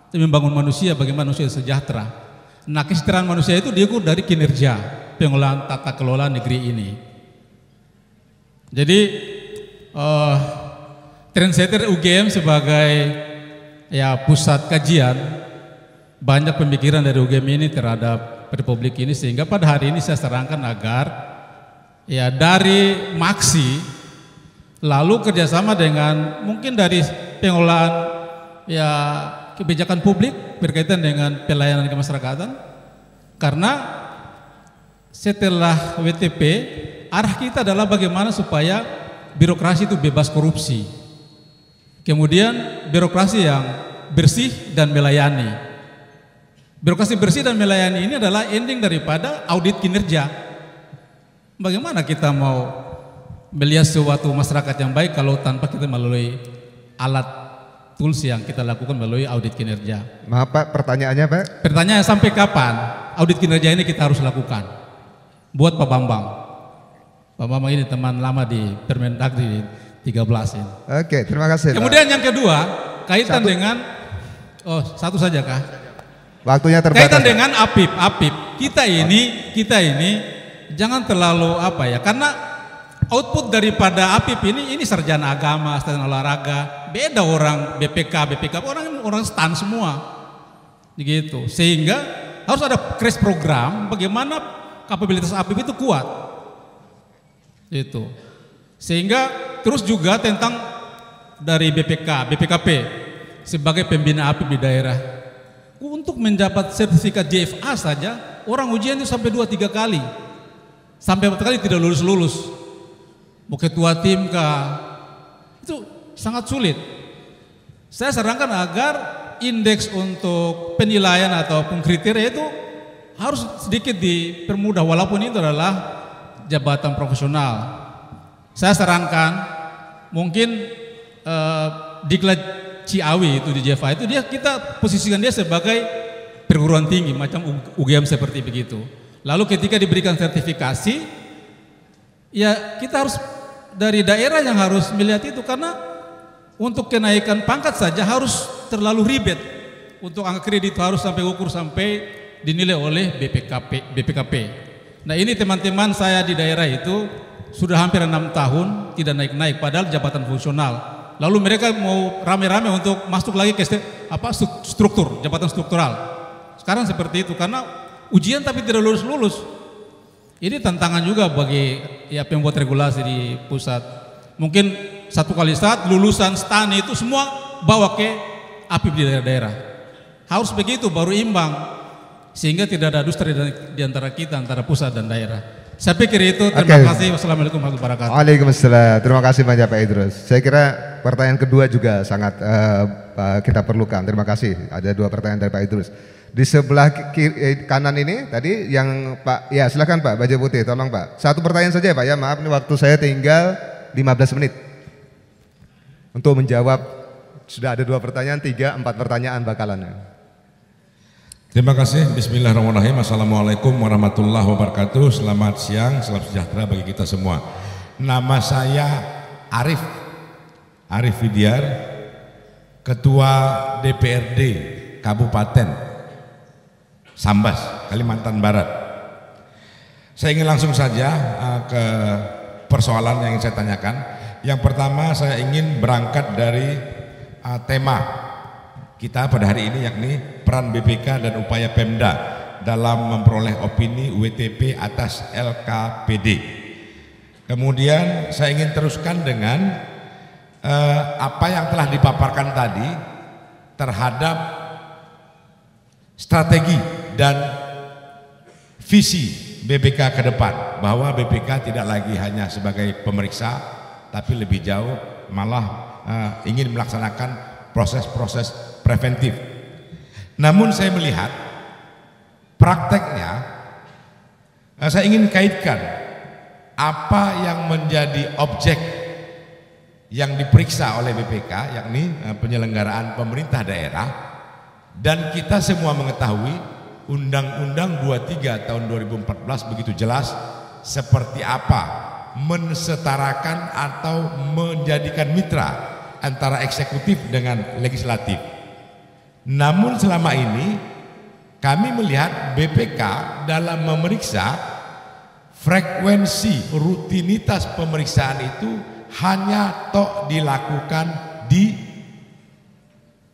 tapi membangun manusia, bagaimana manusia sejahtera. Nah, kesejahteraan manusia itu diukur dari kinerja pengelolaan tata kelola negeri ini. Jadi trendsetter UGM sebagai ya pusat kajian, banyak pemikiran dari UGM ini terhadap Republik ini, sehingga pada hari ini saya sarankan agar ya dari Maksi lalu kerjasama dengan mungkin dari pengelolaan ya kebijakan publik berkaitan dengan pelayanan kemasyarakatan, karena setelah WTP arah kita adalah bagaimana supaya birokrasi itu bebas korupsi, kemudian birokrasi yang bersih dan melayani. Birokrasi bersih dan melayani ini adalah ending daripada audit kinerja. Bagaimana kita mau melihat suatu masyarakat yang baik kalau tanpa kita melalui alat tools yang kita lakukan melalui audit kinerja. Maaf Pak, pertanyaannya Pak? Pertanyaannya sampai kapan audit kinerja ini kita harus lakukan? Buat Pak Bambang. Pak Bambang ini teman lama di Permendagri 13 ini. Oke, terima kasih. Kemudian yang kedua, kaitan dengan satu saja kah? Waktunya terbatas. Kaitan dengan APIP. Kita ini jangan terlalu karena output daripada APIP ini sarjana agama, sarjana olahraga, beda orang BPK, orang stan semua, gitu. Sehingga harus ada crash program bagaimana kapabilitas APIP itu kuat, gitu. Sehingga terus juga tentang dari BPKP sebagai pembina APIP di daerah, untuk mendapat sertifikat JFA saja orang ujian itu sampai 2-3 kali, sampai 4 kali tidak lulus. Mau ketua tim itu sangat sulit. Saya sarankan agar indeks untuk penilaian ataupun kriteria itu harus sedikit dipermudah, walaupun itu adalah jabatan profesional. Saya sarankan mungkin Diklat Ciawi itu di JFA itu kita posisikan dia sebagai perguruan tinggi macam UGM seperti begitu. Lalu ketika diberikan sertifikasi, ya kita harus dari daerah yang harus melihat itu, karena untuk kenaikan pangkat saja harus terlalu ribet. Untuk angka kredit harus sampai ukur sampai dinilai oleh BPKP. Nah ini teman-teman saya di daerah itu sudah hampir 6 tahun tidak naik-naik padahal jabatan fungsional. Lalu mereka mau rame-rame untuk masuk lagi ke struktur, jabatan struktural. Sekarang seperti itu karena ujian tapi tidak lulus-lulus. Ini tantangan juga bagi pembuat regulasi di pusat. Mungkin satu kali saat lulusan STANI itu semua bawa ke APIP di daerah-daerah. Harus begitu baru imbang sehingga tidak ada dusta di antara kita, antara pusat dan daerah. Saya pikir itu. Terima kasih. Wassalamualaikum warahmatullahi wabarakatuh. Waalaikumsalam. Terima kasih banyak Pak Idrus. Saya kira pertanyaan kedua juga sangat kita perlukan. Terima kasih. Ada 2 pertanyaan dari Pak Idrus. Di sebelah kanan ini tadi yang Pak, ya silakan Pak baju putih, tolong Pak. 1 pertanyaan saja Pak ya, maaf ini waktu saya tinggal 15 menit untuk menjawab. Sudah ada 2 pertanyaan, 3, 4 pertanyaan bakalan. Terima kasih. Bismillahirrahmanirrahim. Assalamualaikum warahmatullahi wabarakatuh. Selamat siang, salam sejahtera bagi kita semua. Nama saya Arif Widyar, Ketua DPRD Kabupaten Sambas, Kalimantan Barat. Saya ingin langsung saja ke persoalan yang ingin saya tanyakan. Yang pertama saya ingin berangkat dari tema kita pada hari ini, yakni peran BPK dan upaya Pemda dalam memperoleh opini WTP atas LKPD. Kemudian saya ingin teruskan dengan apa yang telah dipaparkan tadi terhadap strategi dan visi BPK ke depan, bahwa BPK tidak lagi hanya sebagai pemeriksa tapi lebih jauh malah ingin melaksanakan proses-proses preventif. Namun saya melihat prakteknya, saya ingin kaitkan apa yang menjadi objek yang diperiksa oleh BPK, yakni penyelenggaraan pemerintah daerah, dan kita semua mengetahui Undang-Undang 23 tahun 2014 begitu jelas seperti apa mensetarakan atau menjadikan mitra antara eksekutif dengan legislatif. Namun selama ini kami melihat BPK dalam memeriksa frekuensi rutinitas pemeriksaan itu hanya dilakukan di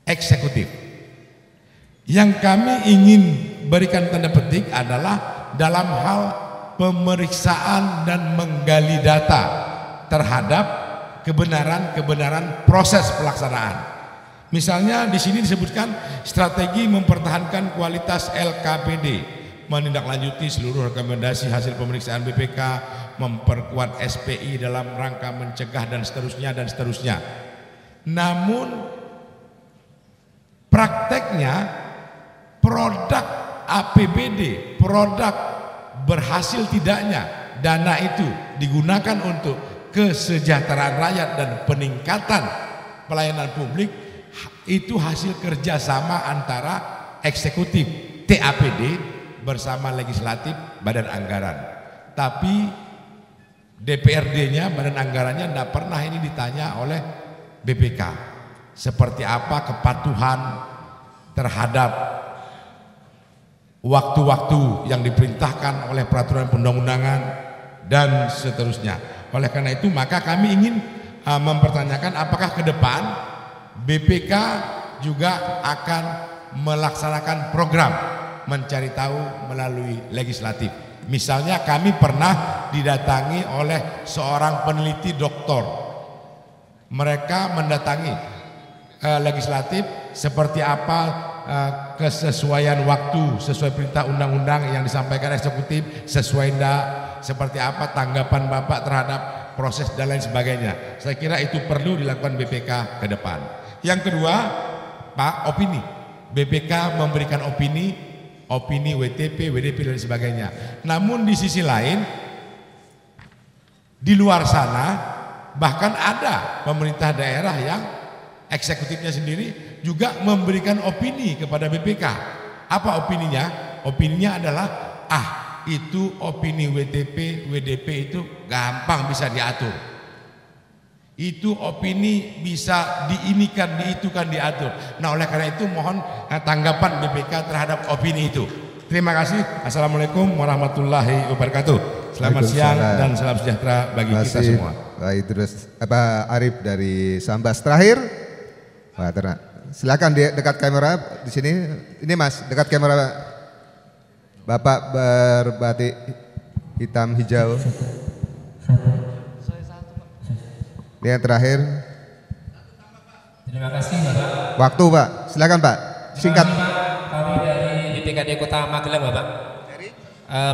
eksekutif. Yang kami ingin berikan tanda petik adalah dalam hal pemeriksaan dan menggali data terhadap kebenaran proses pelaksanaan. Misalnya di sini disebutkan strategi mempertahankan kualitas LKPD, menindaklanjuti seluruh rekomendasi hasil pemeriksaan BPK, memperkuat SPI dalam rangka mencegah dan seterusnya. Namun prakteknya produk APBD, produk berhasil tidaknya dana itu digunakan untuk kesejahteraan rakyat dan peningkatan pelayanan publik, itu hasil kerjasama antara eksekutif TAPD bersama legislatif Badan Anggaran. Tapi DPRD-nya, Badan Anggarannya tidak pernah ini ditanya oleh BPK. Seperti apa kepatuhan terhadap waktu-waktu yang diperintahkan oleh peraturan perundang-undangan dan seterusnya. Oleh karena itu maka kami ingin mempertanyakan apakah ke depan BPK juga akan melaksanakan program mencari tahu melalui legislatif. Misalnya kami pernah didatangi oleh seorang peneliti doktor. Mereka mendatangi legislatif seperti apa kesesuaian waktu sesuai perintah undang-undang yang disampaikan eksekutif, sesuai enggak, seperti apa tanggapan Bapak terhadap proses dan lain sebagainya. Saya kira itu perlu dilakukan BPK ke depan. Yang kedua, Pak, opini. BPK memberikan opini WTP, WDP dan sebagainya. Namun di sisi lain, di luar sana bahkan ada pemerintah daerah yang eksekutifnya sendiri juga memberikan opini kepada BPK. Apa opininya? Opininya adalah itu opini WTP, WDP itu gampang bisa diatur. itu opini bisa diinikan, diitukan, diatur. Nah, oleh karena itu mohon tanggapan BPK terhadap opini itu. Terima kasih. Assalamualaikum warahmatullahi wabarakatuh. Selamat siang dan salam sejahtera bagi kita semua. Baik, terus Arif dari Sambas terakhir. Wah, tenang. Silakan di dekat kamera di sini. Ini Mas, dekat kamera Pak. Bapak berbatik hitam hijau. Ini yang terakhir. Terima kasih Bapak. Waktu Pak, silakan Pak. Singkat. Kami dari BPKD Kota Magelang Bapak.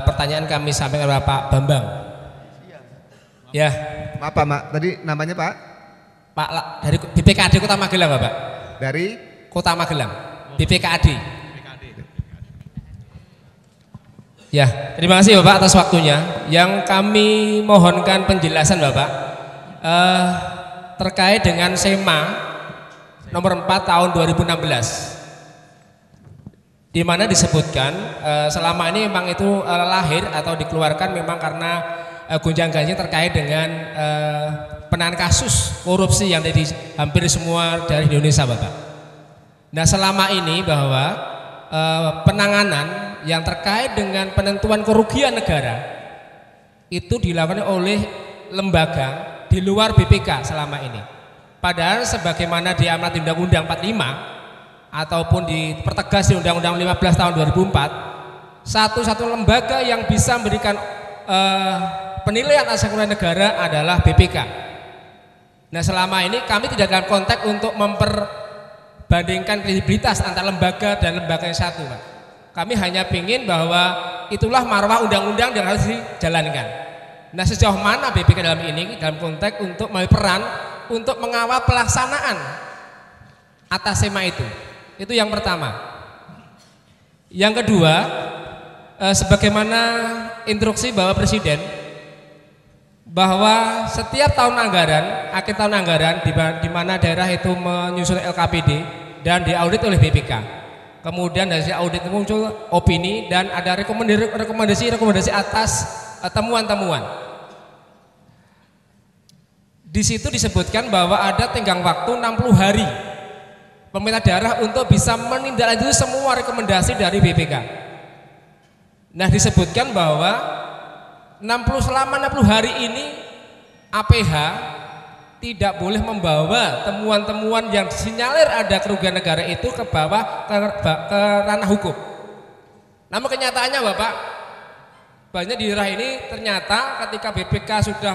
Pertanyaan kami sampaikan kepada Pak Bambang. Ya. Maaf Pak, tadi namanya Pak? Pak dari BPKD Kota Magelang Bapak. Dari Kota Magelang. BPKD. Ya, terima kasih Bapak atas waktunya. Yang kami mohonkan penjelasan Bapak terkait dengan SEMA nomor 4 tahun 2016, di mana disebutkan selama ini memang itu lahir atau dikeluarkan memang karena gonjang-ganjing terkait dengan penanganan kasus korupsi yang ada di hampir semua dari Indonesia Bapak. Nah, selama ini bahwa penanganan yang terkait dengan penentuan kerugian negara itu dilakukan oleh lembaga di luar BPK selama ini. Padahal sebagaimana diamanat di Undang-Undang 45 ataupun dipertegas di Undang-Undang 15 tahun 2004, satu-satu lembaga yang bisa memberikan penilaian atas kerugian negara adalah BPK. Nah, selama ini kami tidak dalam konteks untuk memperbandingkan kredibilitas antara lembaga dan lembaga yang satu, Pak. Kami hanya ingin bahwa itulah marwah undang-undang yang harus dijalankan. Nah, sejauh mana BPK dalam ini dalam konteks untuk mengambil peran untuk mengawal pelaksanaan atas SEMA itu. Itu yang pertama. Yang kedua, sebagaimana instruksi Bapak Presiden bahwa setiap tahun anggaran, akhir tahun anggaran di mana daerah itu menyusun LKPD dan diaudit oleh BPK. Kemudian dari audit muncul opini dan ada rekomendasi atas temuan-temuan. Di situ disebutkan bahwa ada tenggang waktu 60 hari pemerintah daerah untuk bisa menindaklanjuti semua rekomendasi dari BPK. Nah, disebutkan bahwa selama 60 hari ini APH tidak boleh membawa temuan-temuan yang disinyalir ada kerugian negara itu ke bawah ke ranah hukum. Namun kenyataannya Bapak, banyak di daerah ini ternyata ketika BPK sudah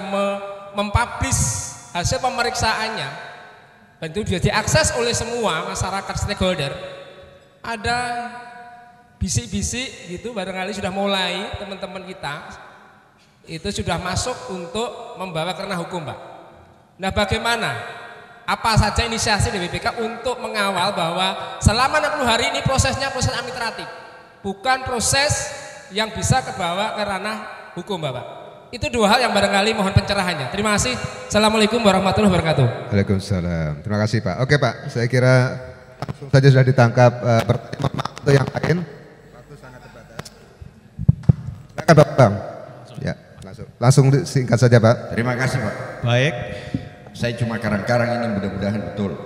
mempublish hasil pemeriksaannya dan itu sudah diakses oleh semua masyarakat stakeholder, ada bisik-bisik gitu barangkali sudah mulai teman-teman kita itu sudah masuk untuk membawa ke ranah hukum, Pak. Nah, bagaimana? Apa saja inisiasi dari BPK untuk mengawal bahwa selama 60 hari ini prosesnya proses administratif, bukan proses yang bisa kebawa ke ranah hukum, Bapak. Itu dua hal yang barangkali mohon pencerahannya. Terima kasih. Assalamualaikum warahmatullahi wabarakatuh. Waalaikumsalam. Terima kasih Pak. Oke Pak, saya kira langsung saja sudah ditangkap pertanyaan atau yang lain. Waktu sangat terbatas. Silakan Pak Bang. Ya, langsung singkat saja Pak. Terima kasih Pak. Baik. Saya cuma karang-karang ini mudah-mudahan betul.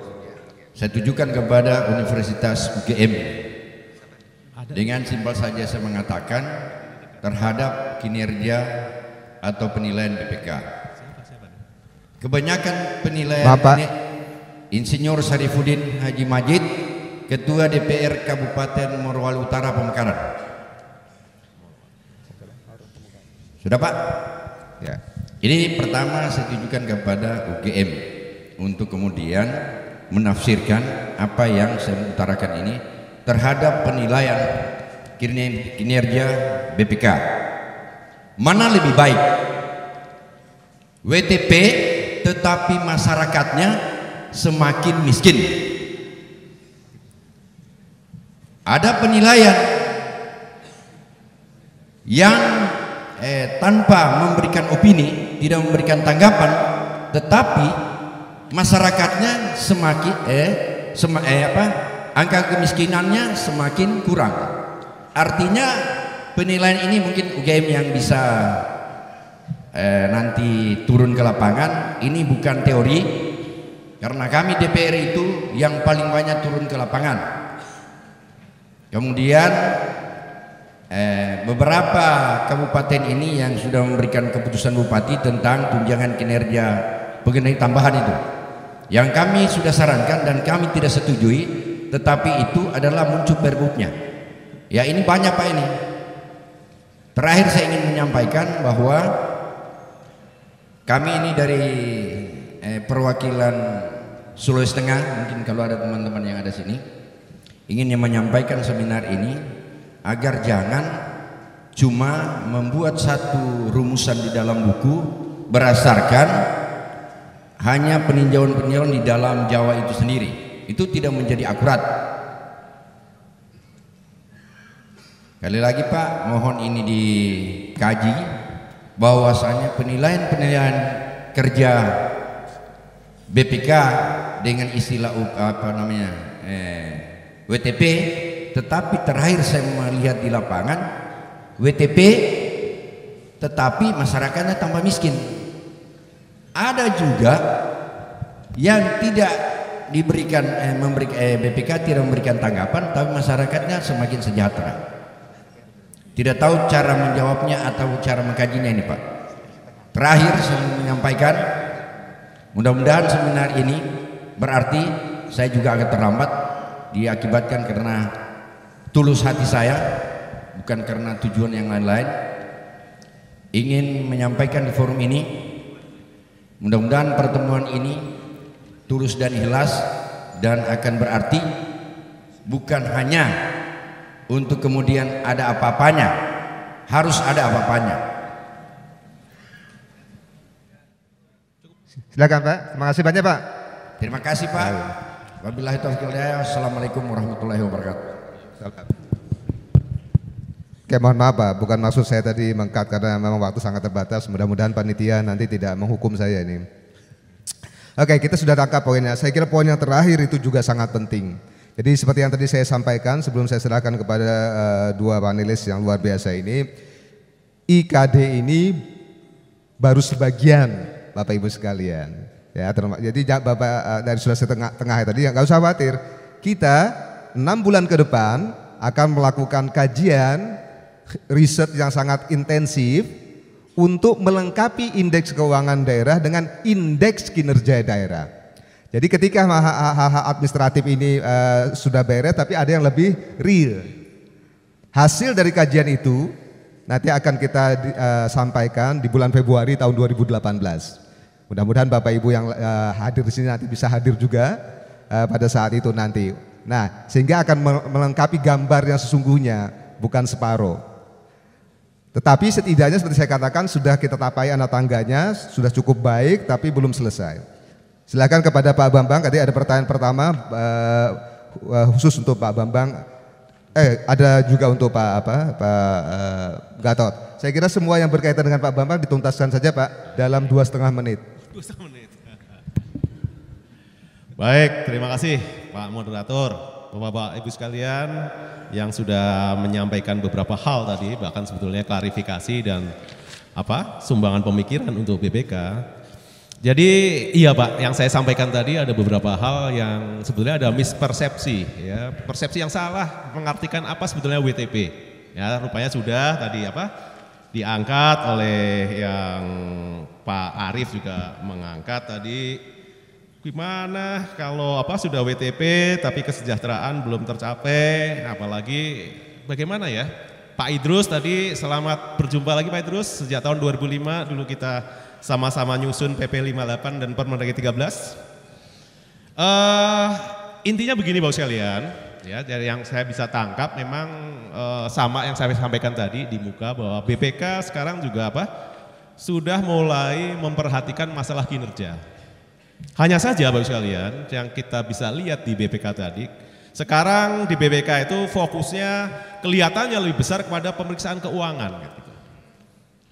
Saya tujukan kepada Universitas UGM. Dengan simpel saja saya mengatakan terhadap kinerja atau penilaian BPK. Kebanyakan penilaian ini Insinyur Syarifuddin Haji Majid, Ketua DPR Kabupaten Morowali Utara Pemekaran. Sudah Pak? Ya. Ini pertama saya tujukan kepada UGM untuk kemudian menafsirkan apa yang saya utarakan ini terhadap penilaian kinerja BPK. Mana lebih baik? WTP tetapi masyarakatnya semakin miskin. Ada penilaian yang tanpa memberikan opini, tidak memberikan tanggapan, tetapi masyarakatnya semakin angka kemiskinannya semakin kurang. Artinya penilaian ini mungkin UGM yang bisa nanti turun ke lapangan, ini bukan teori, karena kami DPR itu yang paling banyak turun ke lapangan. Kemudian beberapa kabupaten ini yang sudah memberikan keputusan bupati tentang tunjangan kinerja pegawai tambahan itu, yang kami sudah sarankan dan kami tidak setujui, tetapi itu adalah muncul perbuknya. Ya ini banyak Pak ini. Terakhir saya ingin menyampaikan bahwa kami ini dari perwakilan Sulawesi Tengah, mungkin kalau ada teman-teman yang ada sini, ingin menyampaikan seminar ini agar jangan cuma membuat satu rumusan di dalam buku berdasarkan hanya peninjauan-peninjauan di dalam Jawa itu sendiri. Itu tidak menjadi akurat. Kali lagi Pak, mohon ini dikaji bahwasanya penilaian-penilaian kerja BPK dengan istilah WTP, tetapi terakhir saya melihat di lapangan WTP tetapi masyarakatnya tambah miskin. Ada juga yang tidak diberikan BPK tidak memberikan tanggapan, tapi masyarakatnya semakin sejahtera. Tidak tahu cara menjawabnya atau cara mengkajinya ini Pak. Terakhir saya menyampaikan, mudah-mudahan seminar ini berarti saya juga agak terlambat, diakibatkan karena tulus hati saya, bukan karena tujuan yang lain-lain. Ingin menyampaikan di forum ini, mudah-mudahan pertemuan ini tulus dan ikhlas dan akan berarti bukan hanya untuk kemudian ada apa-apanya, harus ada apa-apanya. Silakan Pak, terima kasih banyak Pak. Terima kasih Pak. Wabillahi taufiq wal hidayah. Assalamualaikum warahmatullahi wabarakatuh. Oke, mohon maaf Pak, bukan maksud saya tadi mengkat karena memang waktu sangat terbatas. Mudah-mudahan panitia nanti tidak menghukum saya ini. Oke, kita sudah tangkap poinnya. Saya kira poin yang terakhir itu juga sangat penting. Jadi seperti yang tadi saya sampaikan sebelum saya serahkan kepada dua panelis yang luar biasa ini, IKD ini baru sebagian Bapak Ibu sekalian. Ya, jadi Bapak dari Sulawesi Tengah tadi nggak usah khawatir. Kita 6 bulan ke depan akan melakukan kajian riset yang sangat intensif untuk melengkapi indeks keuangan daerah dengan indeks kinerja daerah. Jadi ketika hal-hal administratif ini sudah beres, tapi ada yang lebih real. Hasil dari kajian itu nanti akan kita sampaikan di bulan Februari tahun 2018. Mudah-mudahan Bapak Ibu yang hadir di sini nanti bisa hadir juga pada saat itu nanti. Nah, sehingga akan melengkapi gambar yang sesungguhnya, bukan separuh. Tetapi setidaknya seperti saya katakan sudah kita tapai anak tangganya, sudah cukup baik tapi belum selesai. Silakan kepada Pak Bambang, tadi ada pertanyaan pertama khusus untuk Pak Bambang. Ada juga untuk Pak Gatot. Saya kira semua yang berkaitan dengan Pak Bambang dituntaskan saja Pak dalam 2,5 menit. 2,5 menit. Baik, terima kasih Pak Moderator, Bapak-bapak Ibu sekalian yang sudah menyampaikan beberapa hal tadi, bahkan sebetulnya klarifikasi dan sumbangan pemikiran untuk BPK. Jadi iya Pak, yang saya sampaikan tadi ada beberapa hal yang sebetulnya ada mispersepsi, ya, persepsi yang salah mengartikan apa sebetulnya WTP. Ya, rupanya sudah tadi diangkat oleh yang Pak Arief juga mengangkat tadi, gimana kalau sudah WTP tapi kesejahteraan belum tercapai, apalagi bagaimana ya Pak Idrus tadi, selamat berjumpa lagi Pak Idrus, sejak tahun 2005 dulu kita sama-sama nyusun PP 58 dan Permendagri 13. Intinya begini Bapak sekalian, ya, dari yang saya bisa tangkap memang sama yang saya sampaikan tadi di muka bahwa BPK sekarang juga sudah mulai memperhatikan masalah kinerja. Hanya saja Bapak sekalian yang kita bisa lihat di BPK tadi, sekarang di BPK itu fokusnya kelihatannya lebih besar kepada pemeriksaan keuangan. Gitu.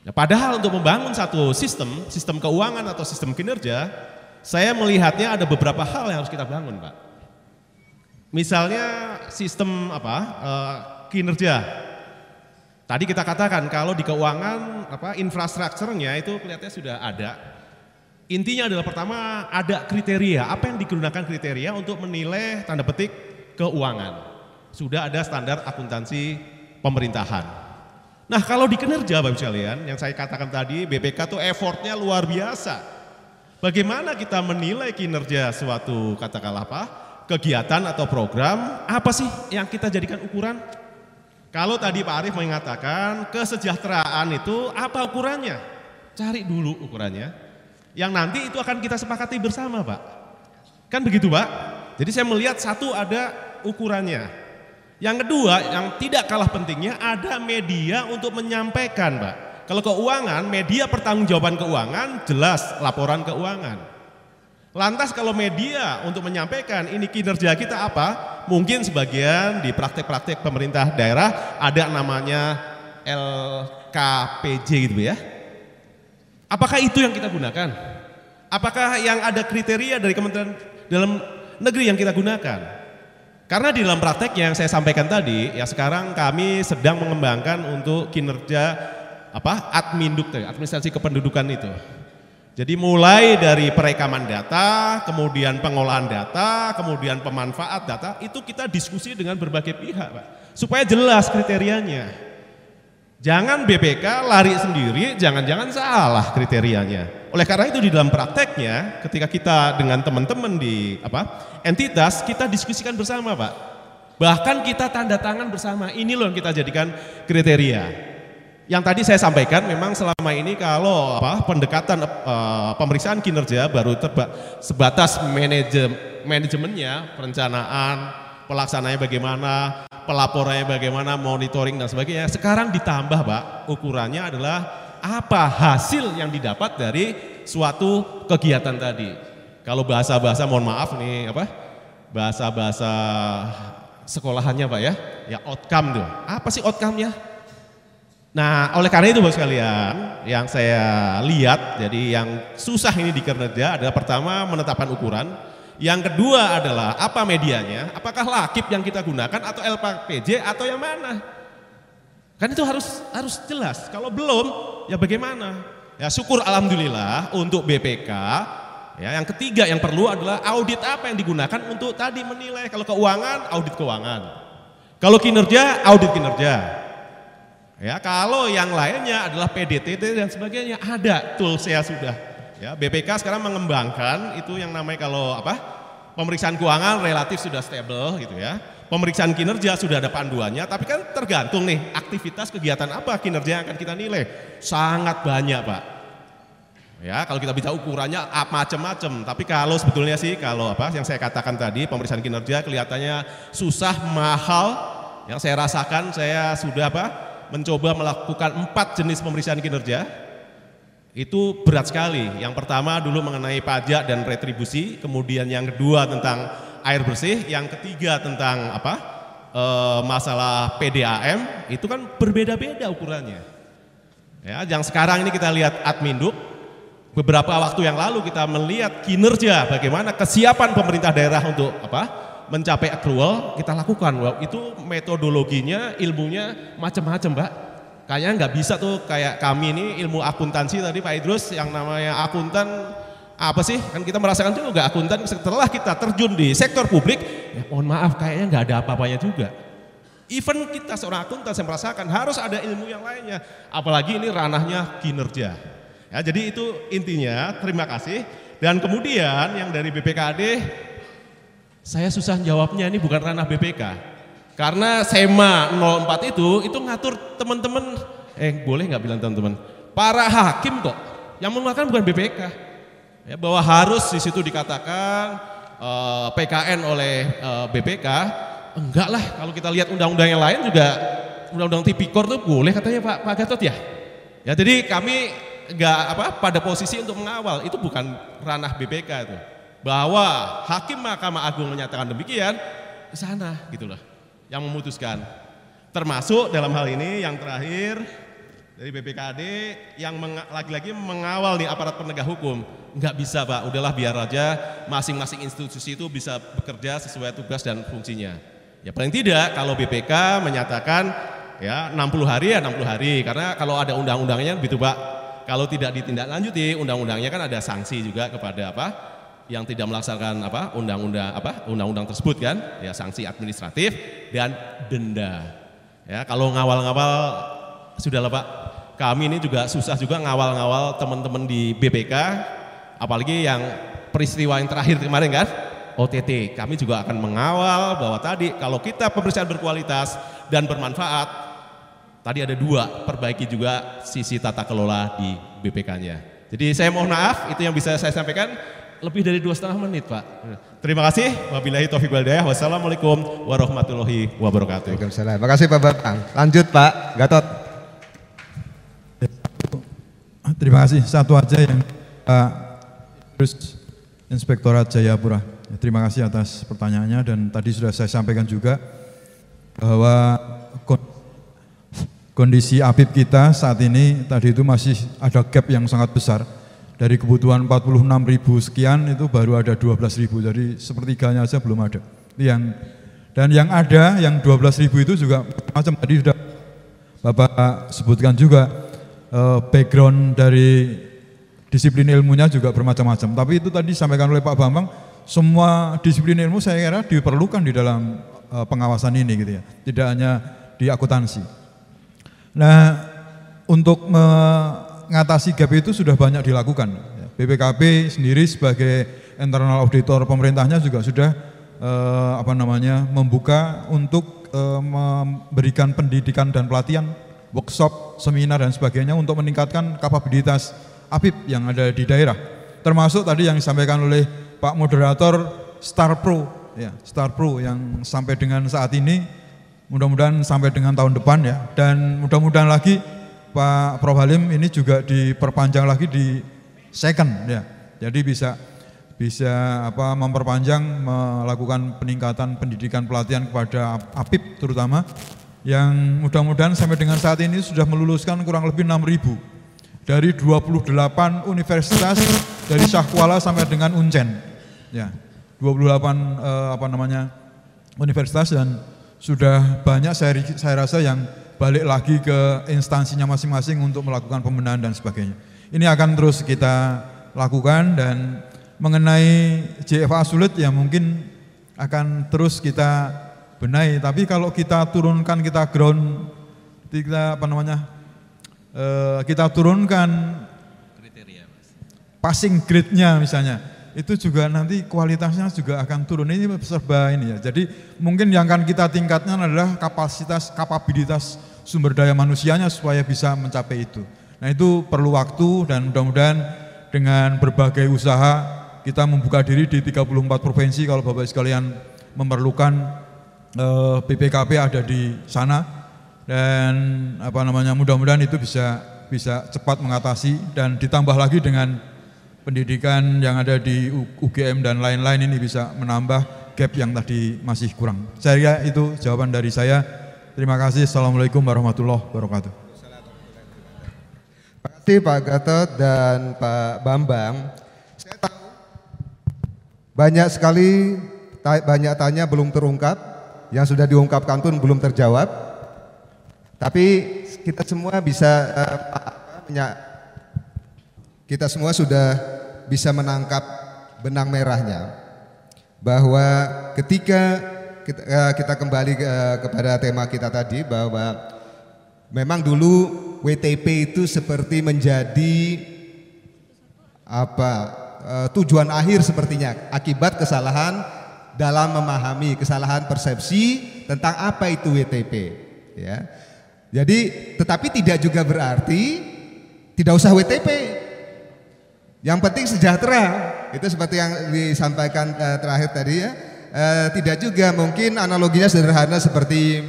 Nah, padahal untuk membangun satu sistem keuangan atau sistem kinerja, saya melihatnya ada beberapa hal yang harus kita bangun Pak. Misalnya sistem kinerja. Tadi kita katakan kalau di keuangan infrastrukturnya itu kelihatannya sudah ada. Intinya adalah pertama ada kriteria, apa yang digunakan kriteria untuk menilai tanda petik keuangan. Sudah ada standar akuntansi pemerintahan. Nah kalau di kinerja Bapak sekalian, yang saya katakan tadi BPK tuh effortnya luar biasa. Bagaimana kita menilai kinerja suatu katakanlah kegiatan atau program, apa sih yang kita jadikan ukuran? Kalau tadi Pak Arief mengatakan kesejahteraan itu apa ukurannya? Cari dulu ukurannya. Yang nanti itu akan kita sepakati bersama Pak. Kan begitu Pak? Jadi saya melihat satu ada ukurannya. Yang kedua yang tidak kalah pentingnya ada media untuk menyampaikan Pak. Kalau keuangan, media pertanggungjawaban keuangan jelas laporan keuangan. Lantas kalau media untuk menyampaikan ini kinerja kita apa, mungkin sebagian di praktek-praktek pemerintah daerah ada namanya LKPJ gitu ya. Apakah itu yang kita gunakan? Apakah yang ada kriteria dari Kementerian Dalam Negeri yang kita gunakan? Karena di dalam prakteknya yang saya sampaikan tadi, ya sekarang kami sedang mengembangkan untuk kinerja Adminduk, administrasi kependudukan itu. Jadi mulai dari perekaman data, kemudian pengolahan data, kemudian pemanfaat data, itu kita diskusi dengan berbagai pihak Pak. Supaya jelas kriterianya. Jangan BPK lari sendiri, jangan-jangan salah kriterianya. Oleh karena itu di dalam prakteknya, ketika kita dengan teman-teman di entitas, kita diskusikan bersama Pak. Bahkan kita tanda tangan bersama, ini loh yang kita jadikan kriteria. Yang tadi saya sampaikan memang selama ini kalau pendekatan pemeriksaan kinerja baru sebatas manajemennya, perencanaan, pelaksanaannya bagaimana, pelaporannya bagaimana, monitoring dan sebagainya. Sekarang ditambah Pak, ukurannya adalah apa hasil yang didapat dari suatu kegiatan tadi. Kalau bahasa-bahasa mohon maaf nih bahasa-bahasa sekolahannya Pak ya outcome tuh. Apa sih outcome-nya? Nah, oleh karena itu Bapak sekalian, yang saya lihat, jadi yang susah ini di kinerja adalah pertama menetapkan ukuran, yang kedua adalah apa medianya, apakah lakip yang kita gunakan atau LKPJ atau yang mana? Kan itu harus jelas. Kalau belum, ya bagaimana? Ya syukur alhamdulillah untuk BPK. Ya, yang ketiga yang perlu adalah audit apa yang digunakan untuk tadi menilai. Kalau keuangan, audit keuangan. Kalau kinerja, audit kinerja. Ya, kalau yang lainnya adalah PDTT dan sebagainya ada toolsnya sudah. Ya, BPK sekarang mengembangkan itu yang namanya kalau pemeriksaan keuangan relatif sudah stable gitu ya. Pemeriksaan kinerja sudah ada panduannya, tapi kan tergantung nih aktivitas kegiatan apa kinerja yang akan kita nilai. Sangat banyak Pak. Ya, kalau kita bicara ukurannya macam-macam, tapi kalau sebetulnya sih kalau yang saya katakan tadi pemeriksaan kinerja kelihatannya susah, mahal. Yang saya rasakan saya sudah mencoba melakukan 4 jenis pemeriksaan kinerja, itu berat sekali. Yang pertama dulu mengenai pajak dan retribusi, kemudian yang kedua tentang air bersih, yang ketiga tentang masalah PDAM, itu kan berbeda-beda ukurannya. Ya, yang sekarang ini kita lihat Adminduk, beberapa waktu yang lalu kita melihat kinerja bagaimana kesiapan pemerintah daerah untuk mencapai accrual, kita lakukan. Itu metodologinya, ilmunya macam-macam Pak. Kayaknya nggak bisa tuh kayak kami ini ilmu akuntansi tadi Pak Idrus yang namanya akuntan apa sih? Kan kita merasakan juga akuntan setelah kita terjun di sektor publik, ya mohon maaf kayaknya nggak ada apa-apanya juga. Even kita seorang akuntan saya merasakan harus ada ilmu yang lainnya. Apalagi ini ranahnya kinerja. Ya, jadi itu intinya, terima kasih. Dan kemudian yang dari BPKAD, saya susah jawabnya, ini bukan ranah BPK. Karena SEMA 04 itu ngatur teman-teman, boleh nggak bilang teman-teman, para hakim kok, yang menggunakan bukan BPK. Ya, bahwa harus di situ dikatakan PKN oleh BPK, enggak lah. Kalau kita lihat undang-undang yang lain juga, undang-undang Tipikor tuh boleh katanya Pak Gatot ya. Ya, jadi kami nggak pada posisi untuk mengawal, itu bukan ranah BPK itu. Bahwa hakim Mahkamah Agung menyatakan demikian, ke sana gitu loh, yang memutuskan. Termasuk dalam hal ini yang terakhir dari BPKAD yang lagi-lagi mengawal nih aparat penegak hukum. Enggak bisa Pak, udahlah biar aja masing-masing institusi itu bisa bekerja sesuai tugas dan fungsinya. Ya paling tidak kalau BPK menyatakan ya 60 hari ya 60 hari, karena kalau ada undang-undangnya gitu Pak, kalau tidak ditindaklanjuti undang-undangnya kan ada sanksi juga kepada yang tidak melaksanakan undang-undang tersebut kan, ya sanksi administratif dan denda. Ya kalau ngawal-ngawal sudahlah Pak, kami ini juga susah juga ngawal-ngawal teman-teman di BPK, apalagi yang peristiwa yang terakhir kemarin kan, OTT. Kami juga akan mengawal bahwa tadi kalau kita pemeriksaan berkualitas dan bermanfaat, tadi ada 2, perbaiki juga sisi tata kelola di BPK-nya. Jadi saya mohon maaf, itu yang bisa saya sampaikan. Lebih dari 2,5 menit Pak. Terima kasih. Wabillahi taufiq wal hidayah. Wassalamualaikum warahmatullahi wabarakatuh. Waalaikumsalam. Terima kasih Pak Bambang. Lanjut Pak Gatot. Terima kasih. Satu aja yang terus Inspektorat Jayapura. Terima kasih atas pertanyaannya, dan tadi sudah saya sampaikan juga bahwa kondisi APIP kita saat ini tadi itu masih ada gap yang sangat besar. Dari kebutuhan 46.000 sekian itu baru ada 12.000, jadi sepertiganya aja belum ada. Dan yang ada, yang 12.000 itu juga macam tadi sudah Bapak sebutkan juga, background dari disiplin ilmunya juga bermacam-macam. Tapi itu tadi disampaikan oleh Pak Bambang, semua disiplin ilmu saya kira diperlukan di dalam pengawasan ini gitu ya, tidak hanya di akuntansi. Nah, untuk mengatasi gap itu sudah banyak dilakukan. BPKP sendiri sebagai internal auditor pemerintahnya juga sudah membuka untuk memberikan pendidikan dan pelatihan, workshop, seminar dan sebagainya untuk meningkatkan kapabilitas APIP yang ada di daerah. Termasuk tadi yang disampaikan oleh Pak Moderator Star Pro, ya, Star Pro yang sampai dengan saat ini, mudah-mudahan sampai dengan tahun depan ya, dan mudah-mudahan lagi Pak Prof Halim ini juga diperpanjang lagi di second ya. Jadi bisa memperpanjang, melakukan peningkatan pendidikan pelatihan kepada APIP terutama, yang mudah-mudahan sampai dengan saat ini sudah meluluskan kurang lebih 6.000 dari 28 universitas dari Syahkuala sampai dengan Uncen. Ya, 28 universitas, dan sudah banyak saya rasa yang balik lagi ke instansinya masing-masing untuk melakukan pembenahan dan sebagainya. Ini akan terus kita lakukan, dan mengenai JFA sulit ya mungkin akan terus kita benahi. Tapi kalau kita turunkan, kita ground, kita turunkan kriteria, passing grade-nya misalnya, itu juga nanti kualitasnya juga akan turun. Ini serba ini ya. Jadi mungkin yang akan kita tingkatkan adalah kapabilitas sumber daya manusianya supaya bisa mencapai itu. Nah, itu perlu waktu, dan mudah-mudahan dengan berbagai usaha kita membuka diri di 34 provinsi. Kalau Bapak sekalian memerlukan, BPKP ada di sana, dan mudah-mudahan itu bisa cepat mengatasi, dan ditambah lagi dengan pendidikan yang ada di UGM dan lain-lain, ini bisa menambah gap yang tadi masih kurang. Saya kira itu jawaban dari saya. Terima kasih. Assalamualaikum warahmatullahi wabarakatuh. Terima kasih Pak Gatot dan Pak Bambang. Saya tahu banyak sekali banyak tanya belum terungkap, yang sudah diungkapkan pun belum terjawab. Tapi kita semua sudah bisa menangkap benang merahnya, bahwa ketika kita kembali kepada tema kita tadi, bahwa memang dulu WTP itu seperti menjadi tujuan akhir sepertinya, akibat kesalahan dalam memahami, kesalahan persepsi tentang apa itu WTP ya. Jadi tetapi tidak juga berarti tidak usah WTP, yang penting sejahtera. Itu seperti yang disampaikan terakhir tadi ya. Tidak juga, mungkin analoginya sederhana seperti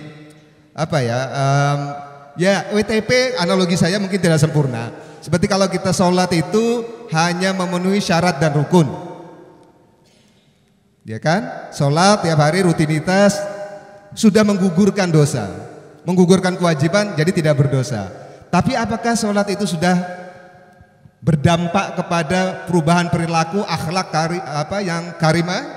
WTP, analogi saya mungkin tidak sempurna. Seperti kalau kita sholat itu hanya memenuhi syarat dan rukun, ya kan? Sholat tiap hari rutinitas sudah menggugurkan dosa, menggugurkan kewajiban, jadi tidak berdosa. Tapi apakah sholat itu sudah berdampak kepada perubahan perilaku, akhlak yang karimah?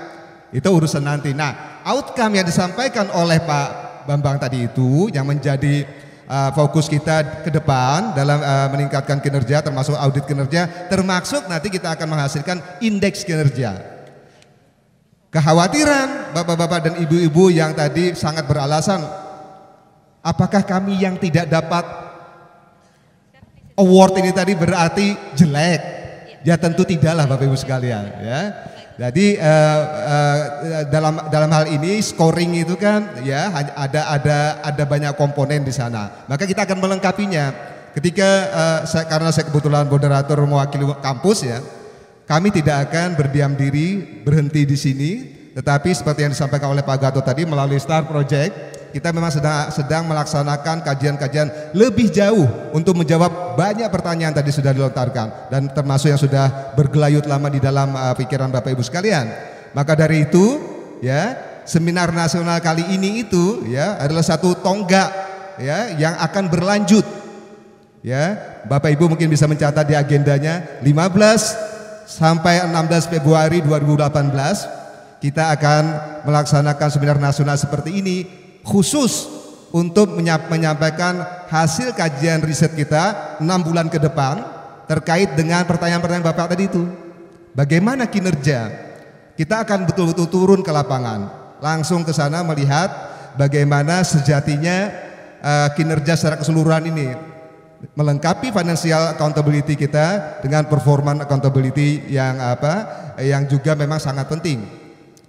Itu urusan nanti. Nah, outcome yang disampaikan oleh Pak Bambang tadi itu yang menjadi fokus kita ke depan dalam meningkatkan kinerja, termasuk audit kinerja, termasuk nanti kita akan menghasilkan indeks kinerja. Kekhawatiran bapak-bapak dan ibu-ibu yang tadi sangat beralasan, apakah kami yang tidak dapat award ini tadi berarti jelek? Ya tentu tidaklah Bapak Ibu sekalian ya. Jadi dalam hal ini scoring itu kan ya ada banyak komponen di sana. Maka kita akan melengkapinya. Ketika karena saya kebetulan moderator mewakili kampus ya, kami tidak akan berdiam diri berhenti di sini, tetapi seperti yang disampaikan oleh Pak Gatot tadi melalui Star Project, kita memang sedang melaksanakan kajian-kajian lebih jauh untuk menjawab banyak pertanyaan tadi sudah dilontarkan dan termasuk yang sudah bergelayut lama di dalam pikiran Bapak Ibu sekalian. Maka dari itu ya, seminar nasional kali ini itu ya adalah satu tonggak ya yang akan berlanjut. Ya, Bapak Ibu mungkin bisa mencatat di agendanya 15 sampai 16 Februari 2018 kita akan melaksanakan seminar nasional seperti ini, khusus untuk menyampaikan hasil kajian riset kita 6 bulan ke depan terkait dengan pertanyaan-pertanyaan Bapak tadi itu. Bagaimana kinerja? Kita akan betul-betul turun ke lapangan, langsung ke sana melihat bagaimana sejatinya kinerja secara keseluruhan ini, melengkapi financial accountability kita dengan performance accountability yang juga memang sangat penting.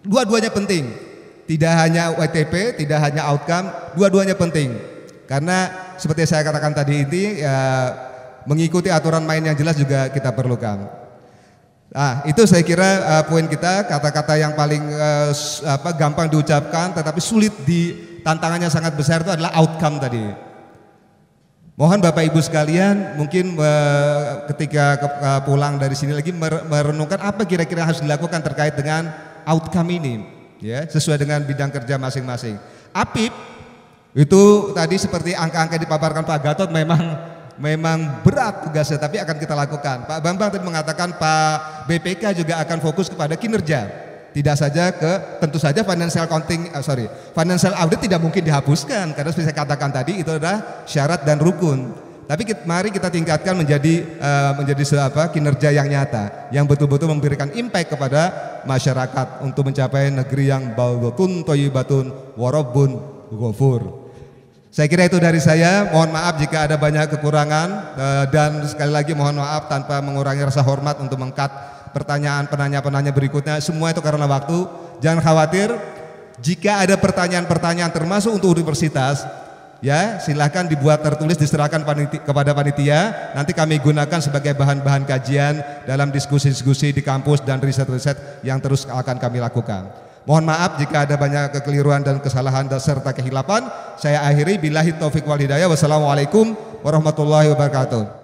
Dua-duanya penting. Tidak hanya WTP, tidak hanya outcome, dua-duanya penting. Karena seperti saya katakan tadi ini mengikuti aturan main yang jelas juga kita perlukan. Nah, itu saya kira poin kita, kata-kata yang paling gampang diucapkan tetapi sulit tantangannya sangat besar itu adalah outcome tadi. Mohon Bapak Ibu sekalian mungkin ketika pulang dari sini lagi merenungkan apa kira-kira harus dilakukan terkait dengan outcome ini. Ya, sesuai dengan bidang kerja masing-masing. APIP itu tadi seperti angka-angka dipaparkan Pak Gatot memang berat tugasnya, tapi akan kita lakukan. Pak Bambang tadi mengatakan Pak BPK juga akan fokus kepada kinerja. Tidak saja tentu saja financial audit tidak mungkin dihapuskan karena seperti saya katakan tadi itu adalah syarat dan rukun. Tapi mari kita tingkatkan menjadi kinerja yang nyata, yang betul-betul memberikan impact kepada masyarakat untuk mencapai negeri yang baldatun thayyibatun wa rabbun ghafur. Saya kira itu dari saya. Mohon maaf jika ada banyak kekurangan dan sekali lagi mohon maaf tanpa mengurangi rasa hormat untuk mengkat penanya-penanya berikutnya. Semua itu karena waktu. Jangan khawatir jika ada pertanyaan-pertanyaan termasuk untuk universitas. Ya, silahkan dibuat tertulis, diserahkan kepada panitia. Nanti kami gunakan sebagai bahan-bahan kajian dalam diskusi-diskusi di kampus dan riset-riset yang terus akan kami lakukan. Mohon maaf jika ada banyak kekeliruan dan kesalahan serta kehilapan. Saya akhiri billahi taufik wal hidayah. Wassalamualaikum warahmatullahi wabarakatuh.